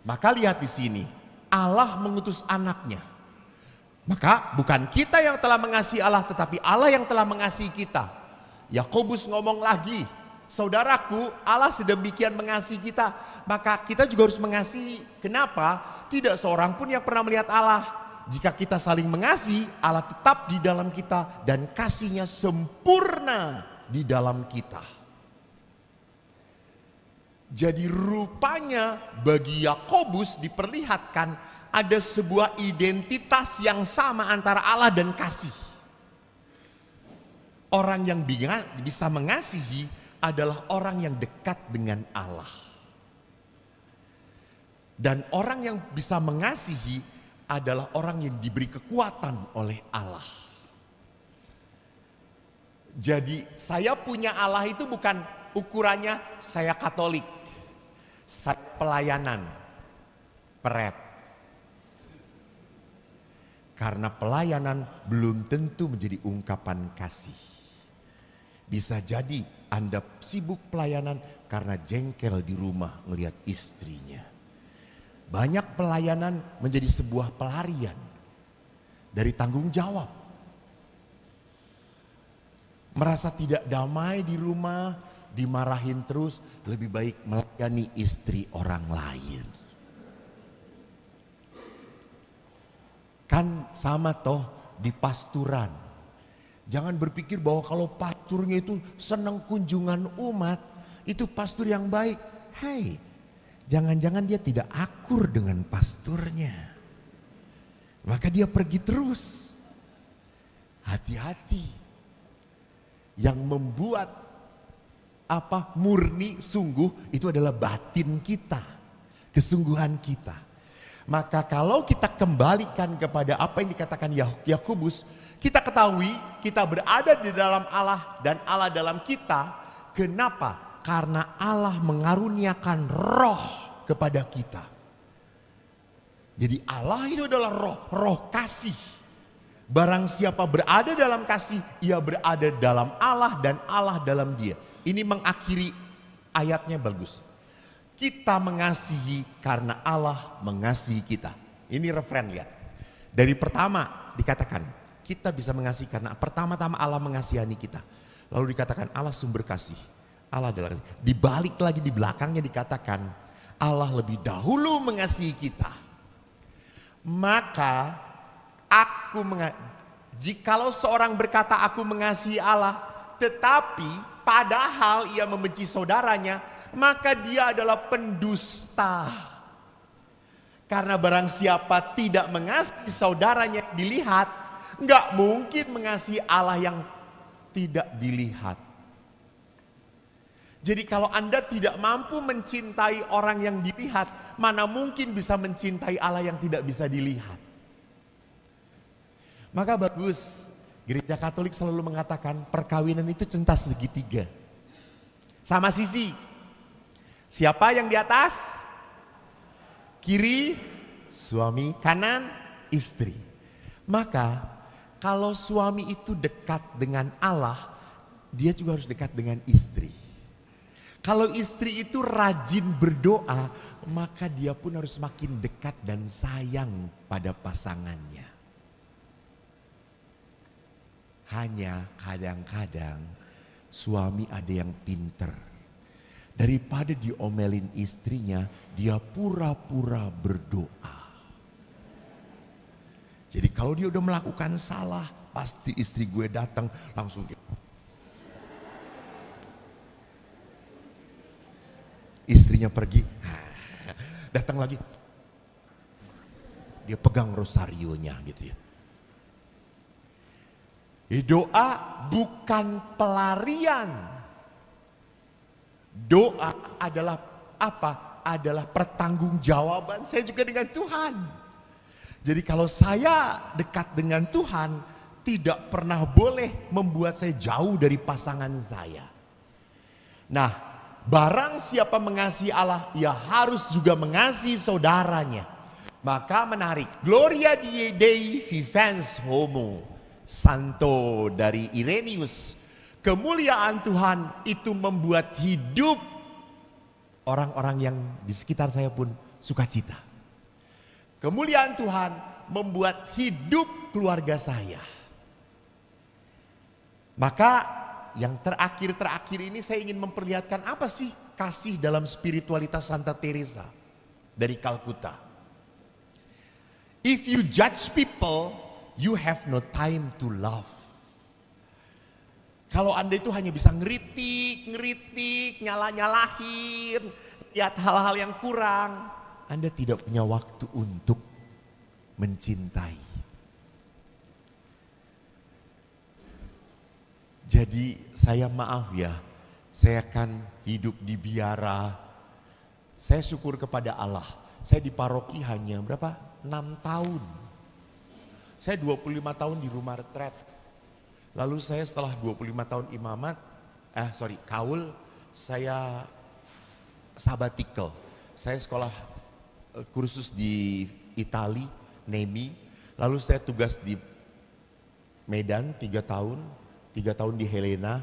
Maka lihat di sini, Allah mengutus anaknya. Maka bukan kita yang telah mengasihi Allah, tetapi Allah yang telah mengasihi kita. Yakobus ngomong lagi, saudaraku, Allah sedemikian mengasihi kita, maka kita juga harus mengasihi. Kenapa? Tidak seorang pun yang pernah melihat Allah. Jika kita saling mengasihi, Allah tetap di dalam kita dan kasih-Nya sempurna di dalam kita. Jadi rupanya bagi Yakobus diperlihatkan ada sebuah identitas yang sama antara Allah dan kasih. Orang yang bisa mengasihi adalah orang yang dekat dengan Allah. Dan orang yang bisa mengasihi adalah orang yang diberi kekuatan oleh Allah. Jadi saya punya Allah itu bukan ukurannya saya Katolik, saya pelayanan, peret. Karena pelayanan belum tentu menjadi ungkapan kasih. Bisa jadi Anda sibuk pelayanan karena jengkel di rumah melihat istrinya. Banyak pelayanan menjadi sebuah pelarian dari tanggung jawab. Merasa tidak damai di rumah, dimarahin terus, lebih baik melayani istri orang lain. Kan sama toh di pasturan. Jangan berpikir bahwa kalau pasturnya itu senang kunjungan umat, itu pastur yang baik. Hei, jangan-jangan dia tidak akur dengan pasturnya. Maka dia pergi terus. Hati-hati. Yang membuat murni sungguh itu adalah batin kita, kesungguhan kita. Maka kalau kita kembalikan kepada apa yang dikatakan Yakobus, kita ketahui kita berada di dalam Allah dan Allah dalam kita. Kenapa? Karena Allah mengaruniakan roh kepada kita. Jadi Allah itu adalah roh kasih. Barang siapa berada dalam kasih, ia berada dalam Allah dan Allah dalam dia. Ini mengakhiri ayatnya bagus. Kita mengasihi karena Allah mengasihi kita. Ini referen lihat. Dari pertama dikatakan kita bisa mengasihi karena pertama-tama Allah mengasihani kita. Lalu dikatakan Allah sumber kasih. Allah adalah kasih. Dibalik lagi di belakangnya dikatakan Allah lebih dahulu mengasihi kita. Maka jikalau seorang berkata aku mengasihi Allah, tetapi padahal ia membenci saudaranya, maka dia adalah pendusta. Karena barang siapa tidak mengasihi saudaranya dilihat, nggak mungkin mengasihi Allah yang tidak dilihat. Jadi kalau Anda tidak mampu mencintai orang yang dilihat, mana mungkin bisa mencintai Allah yang tidak bisa dilihat. Maka bagus, Gereja Katolik selalu mengatakan perkawinan itu centas segitiga. Sama sisi. Siapa yang di atas? Kiri suami, kanan istri. Maka kalau suami itu dekat dengan Allah, dia juga harus dekat dengan istri. Kalau istri itu rajin berdoa, maka dia pun harus makin dekat dan sayang pada pasangannya. Hanya kadang-kadang suami ada yang pinter. Daripada diomelin istrinya, dia pura-pura berdoa. Jadi kalau dia udah melakukan salah, pasti istri gue datang langsung dia. Istrinya pergi, datang lagi. Dia pegang rosarionya gitu ya. Doa bukan pelarian. Doa adalah apa? Adalah pertanggungjawaban saya juga dengan Tuhan. Jadi kalau saya dekat dengan Tuhan, tidak pernah boleh membuat saya jauh dari pasangan saya. Nah, barang siapa mengasihi Allah, ia harus juga mengasihi saudaranya. Maka menarik, Gloria Dei vivens homo. Santo dari Irenaeus, kemuliaan Tuhan itu membuat hidup orang-orang yang di sekitar saya pun sukacita. Kemuliaan Tuhan membuat hidup keluarga saya. Maka yang terakhir ini saya ingin memperlihatkan apa sih kasih dalam spiritualitas Santa Teresa dari Kalkuta. If you judge people, you have no time to love. Kalau Anda itu hanya bisa ngeritik, nyalahin, lihat hal-hal yang kurang, Anda tidak punya waktu untuk mencintai. Jadi saya maaf ya, saya akan hidup di biara. Saya syukur kepada Allah. Saya di paroki hanya berapa? 6 tahun. Saya 25 tahun di rumah retret. Lalu saya setelah 25 tahun kaul, saya sabbatical. Saya sekolah kursus di Itali, Nemi. Lalu saya tugas di Medan 3 tahun. 3 tahun di Helena,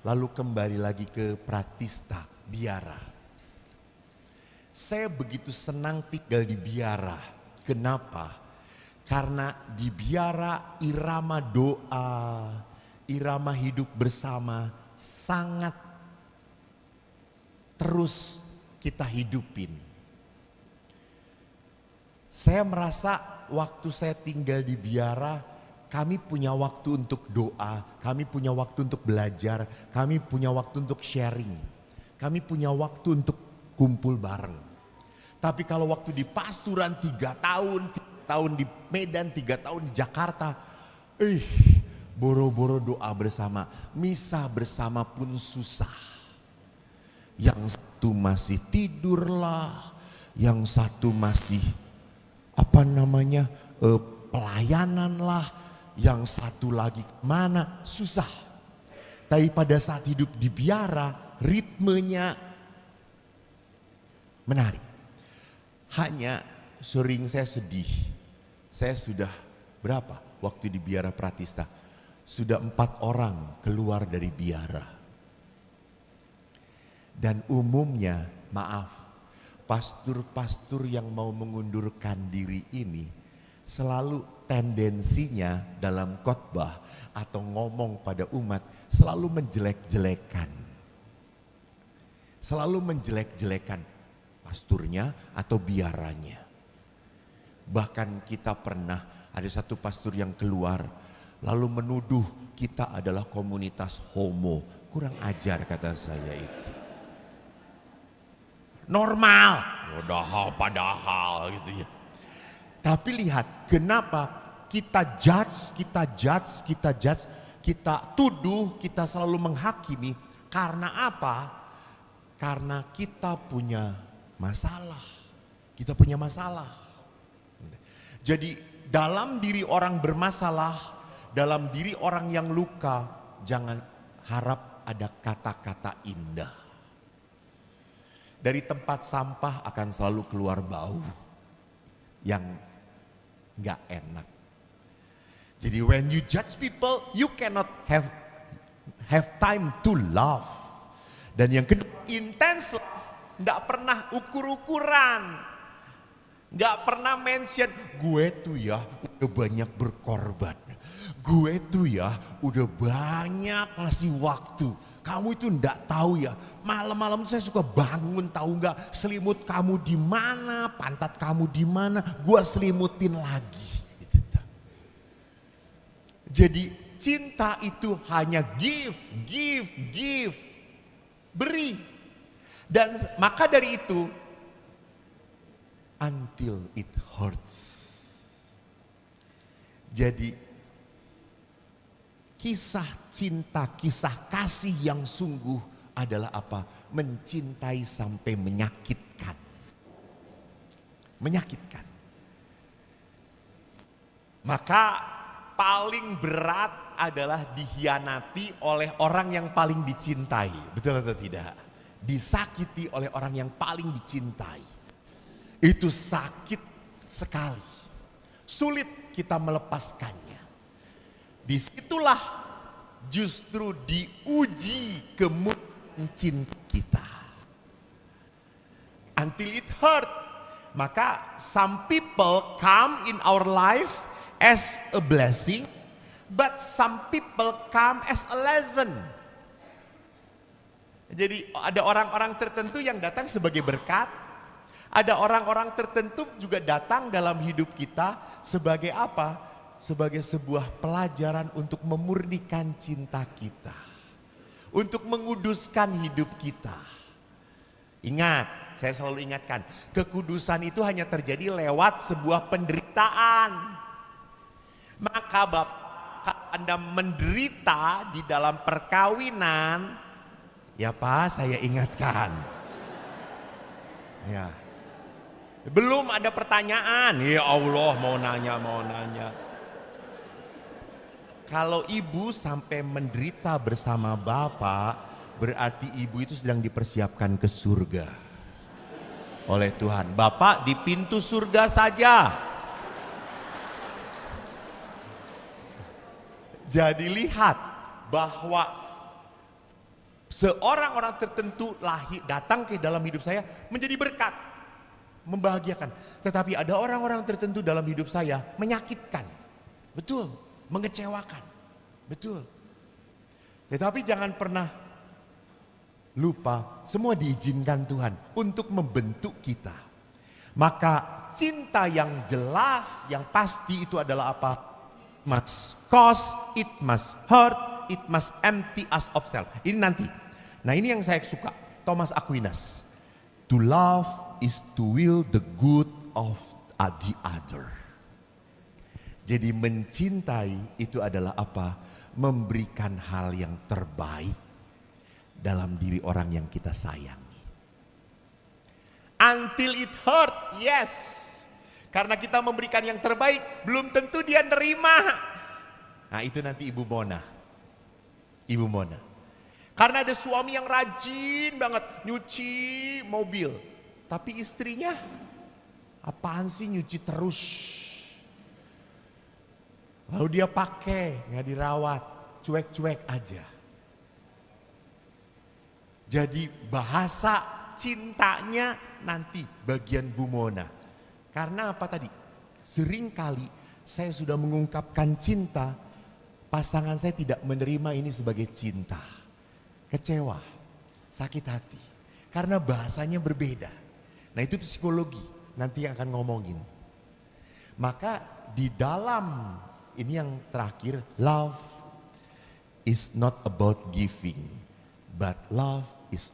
lalu kembali lagi ke Pratista, biara. Saya begitu senang tinggal di biara. Kenapa? Karena di biara irama doa, irama hidup bersama sangat terus kita hidupin. Saya merasa waktu saya tinggal di biara, kami punya waktu untuk doa, kami punya waktu untuk belajar, kami punya waktu untuk sharing. Kami punya waktu untuk kumpul bareng. Tapi kalau waktu di pasturan 3 tahun di Medan, 3 tahun di Jakarta, boro-boro doa bersama, misa bersama pun susah. Yang satu masih tidur lah, yang satu masih pelayanan lah. Yang satu lagi kemana, susah. Tapi pada saat hidup di biara, ritmenya menarik. Hanya sering saya sedih. Saya sudah berapa waktu di biara Pratista? Sudah 4 orang keluar dari biara. Dan umumnya, maaf, pastor-pastor yang mau mengundurkan diri ini selalu tendensinya dalam khotbah atau ngomong pada umat selalu menjelek-jelekan. Selalu menjelek-jelekan pasturnya atau biaranya. Bahkan kita pernah ada satu pastor yang keluar lalu menuduh kita adalah komunitas homo. Kurang ajar kata saya itu. Normal, padahal gitu ya. Tapi lihat kenapa kita judge, kita tuduh, kita selalu menghakimi. Karena apa? Karena kita punya masalah. Kita punya masalah. Jadi dalam diri orang bermasalah, dalam diri orang yang luka, jangan harap ada kata-kata indah. Dari tempat sampah akan selalu keluar bau yang gak enak. Jadi when you judge people, you cannot have time to love. Dan yang kedua, intense love. Gak pernah ukur-ukuran. Gak pernah mention, gue tuh ya udah banyak berkorban. Gue tuh ya udah banyak ngasih waktu. Kamu itu ndak tahu ya, malam-malam saya suka bangun tahu nggak, selimut kamu di mana, pantat kamu di mana, gue selimutin lagi. Jadi cinta itu hanya give, beri. Dan maka dari itu, until it hurts. Jadi kisah cinta, kisah kasih yang sungguh adalah apa? Mencintai sampai menyakitkan. Menyakitkan. Maka paling berat adalah dihianati oleh orang yang paling dicintai. Betul atau tidak? Disakiti oleh orang yang paling dicintai. Itu sakit sekali. Sulit kita melepaskannya. Disitulah justru diuji kemurnian cinta kita. Until it hurt. Maka some people come in our life as a blessing, but some people come as a lesson. Jadi ada orang-orang tertentu yang datang sebagai berkat, ada orang-orang tertentu juga datang dalam hidup kita sebagai apa? Sebagai sebuah pelajaran untuk memurnikan cinta kita, untuk menguduskan hidup kita. Ingat, saya selalu ingatkan, kekudusan itu hanya terjadi lewat sebuah penderitaan. Maka Bapak Anda menderita di dalam perkawinan, ya Pak, saya ingatkan. Ya. Belum ada pertanyaan, ya Allah mau nanya. Kalau ibu sampai menderita bersama Bapak, berarti ibu itu sedang dipersiapkan ke surga oleh Tuhan. Bapak di pintu surga saja. Jadi lihat bahwa seorang-orang tertentu datang ke dalam hidup saya menjadi berkat, membahagiakan. Tetapi ada orang-orang tertentu dalam hidup saya menyakitkan. Betul, mengecewakan. Betul. Tetapi jangan pernah lupa, semua diizinkan Tuhan untuk membentuk kita. Maka cinta yang jelas, yang pasti itu adalah apa? It must cost, it must hurt, it must empty us of self. Ini nanti. Nah ini yang saya suka, Thomas Aquinas. To love is to will the good of the other. Jadi mencintai itu adalah apa? Memberikan hal yang terbaik dalam diri orang yang kita sayangi. Until it hurt, yes. Karena kita memberikan yang terbaik, belum tentu dia nerima. Nah itu nanti Ibu Mona. Ibu Mona. Karena ada suami yang rajin banget nyuci mobil. Tapi istrinya, apaan sih nyuci terus. Lalu dia pakai, gak dirawat, cuek-cuek aja. Jadi bahasa cintanya nanti bagian Bu Mona. Karena apa tadi? Seringkali saya sudah mengungkapkan cinta, pasangan saya tidak menerima ini sebagai cinta. Kecewa, sakit hati. Karena bahasanya berbeda. Nah itu psikologi, nanti yang akan ngomongin. Maka di dalam, ini yang terakhir, love is not about giving, but love is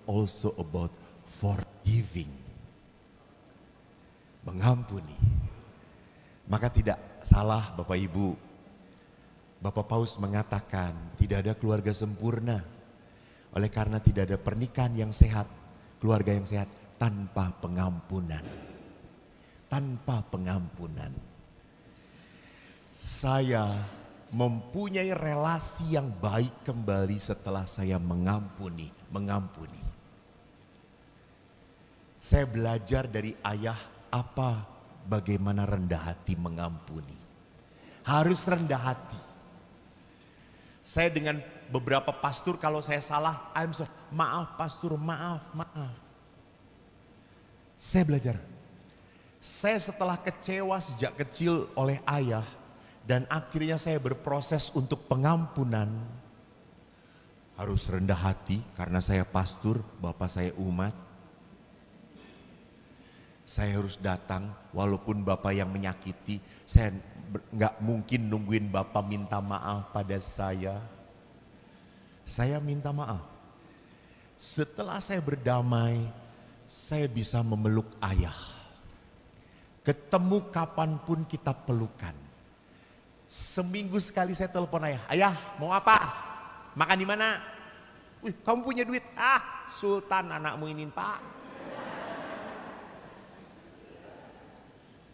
also about forgiving. Mengampuni. Maka tidak salah Bapak Ibu. Bapak Paus mengatakan tidak ada keluarga sempurna. Oleh karena tidak ada pernikahan yang sehat, keluarga yang sehat tanpa pengampunan. Tanpa pengampunan. Saya mempunyai relasi yang baik kembali setelah saya mengampuni. Saya belajar dari ayah bagaimana rendah hati mengampuni. Harus rendah hati. Saya dengan beberapa pastor kalau saya salah, maaf pastor, maaf. Saya belajar. Saya setelah kecewa sejak kecil oleh ayah, dan akhirnya saya berproses untuk pengampunan. Harus rendah hati karena saya pastor, bapak saya umat. Saya harus datang walaupun bapak yang menyakiti. Saya nggak mungkin nungguin bapak minta maaf pada saya. Saya minta maaf. Setelah saya berdamai, saya bisa memeluk ayah. Ketemu kapanpun kita pelukan. Seminggu sekali saya telepon ayah. Ayah mau apa? Makan di mana? Wih, kamu punya duit? Sultan anakmu ini pak.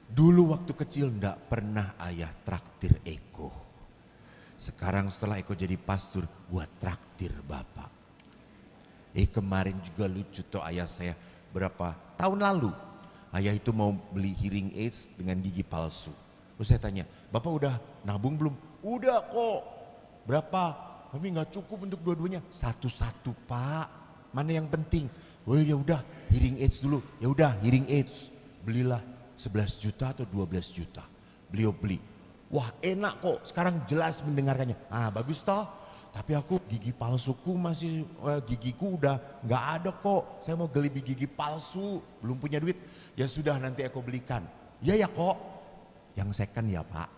Dulu waktu kecil enggak pernah ayah traktir Eko. Sekarang setelah Eko jadi pastor, buat traktir bapak. Kemarin juga lucu tuh ayah saya berapa tahun lalu. Ayah itu mau beli hearing aids dengan gigi palsu. Terus saya tanya, bapak udah nabung belum? Udah kok. Berapa? Tapi nggak cukup untuk dua-duanya. Satu-satu pak. Mana yang penting? Oh ya udah hearing aids dulu. Ya udah hearing aids. belilah 11 juta atau 12 juta. Beliau beli. Wah enak kok, sekarang jelas mendengarkannya. Ah bagus toh, tapi aku gigi palsuku masih, gigiku udah nggak ada kok. Saya mau beli gigi palsu, belum punya duit. Ya sudah nanti aku belikan. Ya ya kok, yang second ya pak.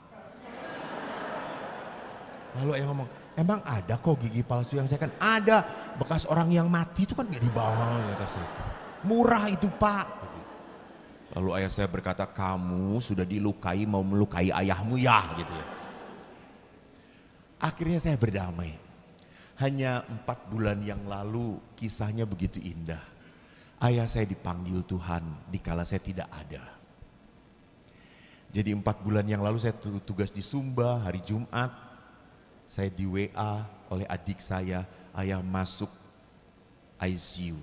Lalu yang ngomong, emang ada kok gigi palsu yang second? Ada, bekas orang yang mati itu kan gak dibawa di atas itu. Murah itu pak. Lalu ayah saya berkata, kamu sudah dilukai mau melukai ayahmu ya gitu ya. Akhirnya saya berdamai. Hanya 4 bulan yang lalu kisahnya begitu indah. Ayah saya dipanggil Tuhan dikala saya tidak ada. Jadi 4 bulan yang lalu saya tugas di Sumba hari Jumat. Saya di WA oleh adik saya, ayah masuk ICU.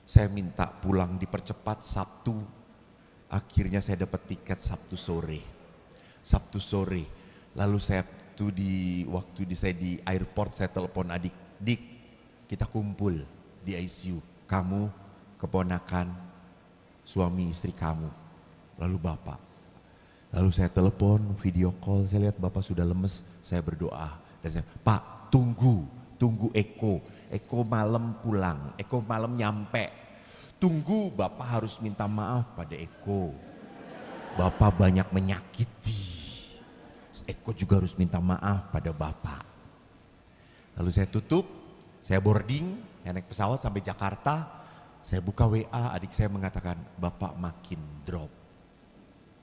Saya minta pulang dipercepat Sabtu. Akhirnya saya dapat tiket Sabtu sore. Sabtu sore. Lalu saya saya di airport saya telepon adik, Dik, kita kumpul di ICU. Kamu, keponakan, suami istri kamu, lalu bapak. Lalu saya telepon, video call, saya lihat bapak sudah lemes, saya berdoa. Dan saya, Pak tunggu Eko. Eko malam pulang, Eko malam nyampe. Tunggu, bapak harus minta maaf pada Eko. Bapak banyak menyakiti. Eko juga harus minta maaf pada bapak. Lalu saya tutup, saya boarding, saya naik pesawat sampai Jakarta. Saya buka WA, adik saya mengatakan, bapak makin drop.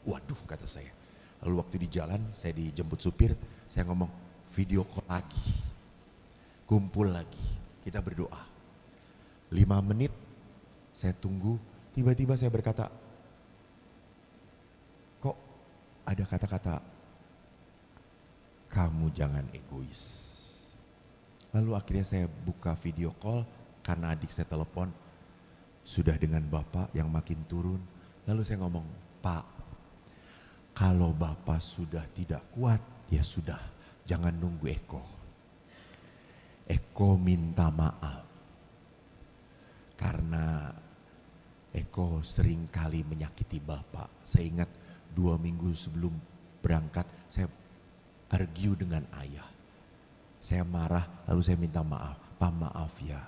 Waduh kata saya. Lalu waktu di jalan, saya dijemput supir, saya ngomong, video call lagi. Kumpul lagi, kita berdoa. 5 menit, saya tunggu, tiba-tiba saya berkata, kok ada kata-kata, kamu jangan egois. Lalu akhirnya saya buka video call karena adik saya telepon, sudah dengan bapak yang makin turun. Lalu saya ngomong, Pak, kalau bapak sudah tidak kuat, ya sudah, jangan nunggu Eko. Eko minta maaf. Karena Eko sering kali menyakiti bapak. Saya ingat 2 minggu sebelum berangkat saya argue dengan ayah. Saya marah lalu saya minta maaf. Pak maaf ya.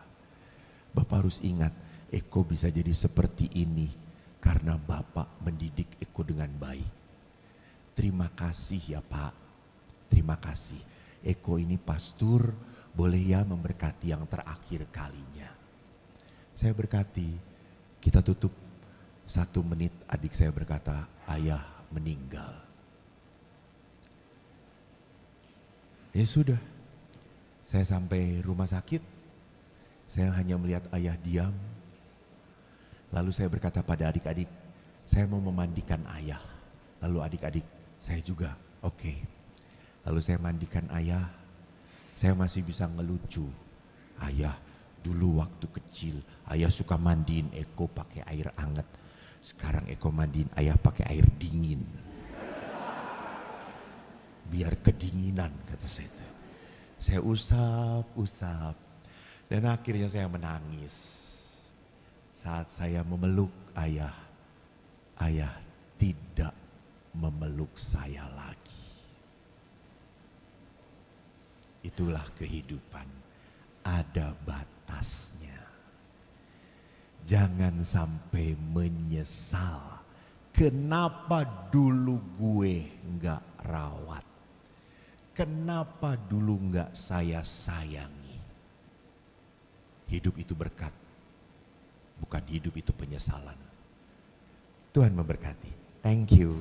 Bapak harus ingat Eko bisa jadi seperti ini karena bapak mendidik Eko dengan baik. Terima kasih ya Pak. Terima kasih. Eko ini pastor, boleh ya memberkati yang terakhir kalinya. Saya berkati. Kita tutup 1 menit, adik saya berkata, ayah meninggal. Ya sudah, saya sampai rumah sakit, saya hanya melihat ayah diam. Lalu saya berkata pada adik-adik, saya mau memandikan ayah. Lalu adik-adik, saya juga, oke. Lalu saya mandikan ayah, saya masih bisa ngelucu. Ayah, dulu waktu kecil, ayah suka mandiin Eko pakai air hangat. Sekarang Eko mandiin ayah pakai air dingin. Biar kedinginan kata saya itu. Saya usap. Dan akhirnya saya menangis. Saat saya memeluk ayah, ayah tidak memeluk saya lagi. Itulah kehidupan. Ada batasnya. Jangan sampai menyesal. Kenapa dulu gue enggak rawat? Kenapa dulu enggak saya sayangi? Hidup itu berkat. Bukan hidup itu penyesalan. Tuhan memberkati. Thank you.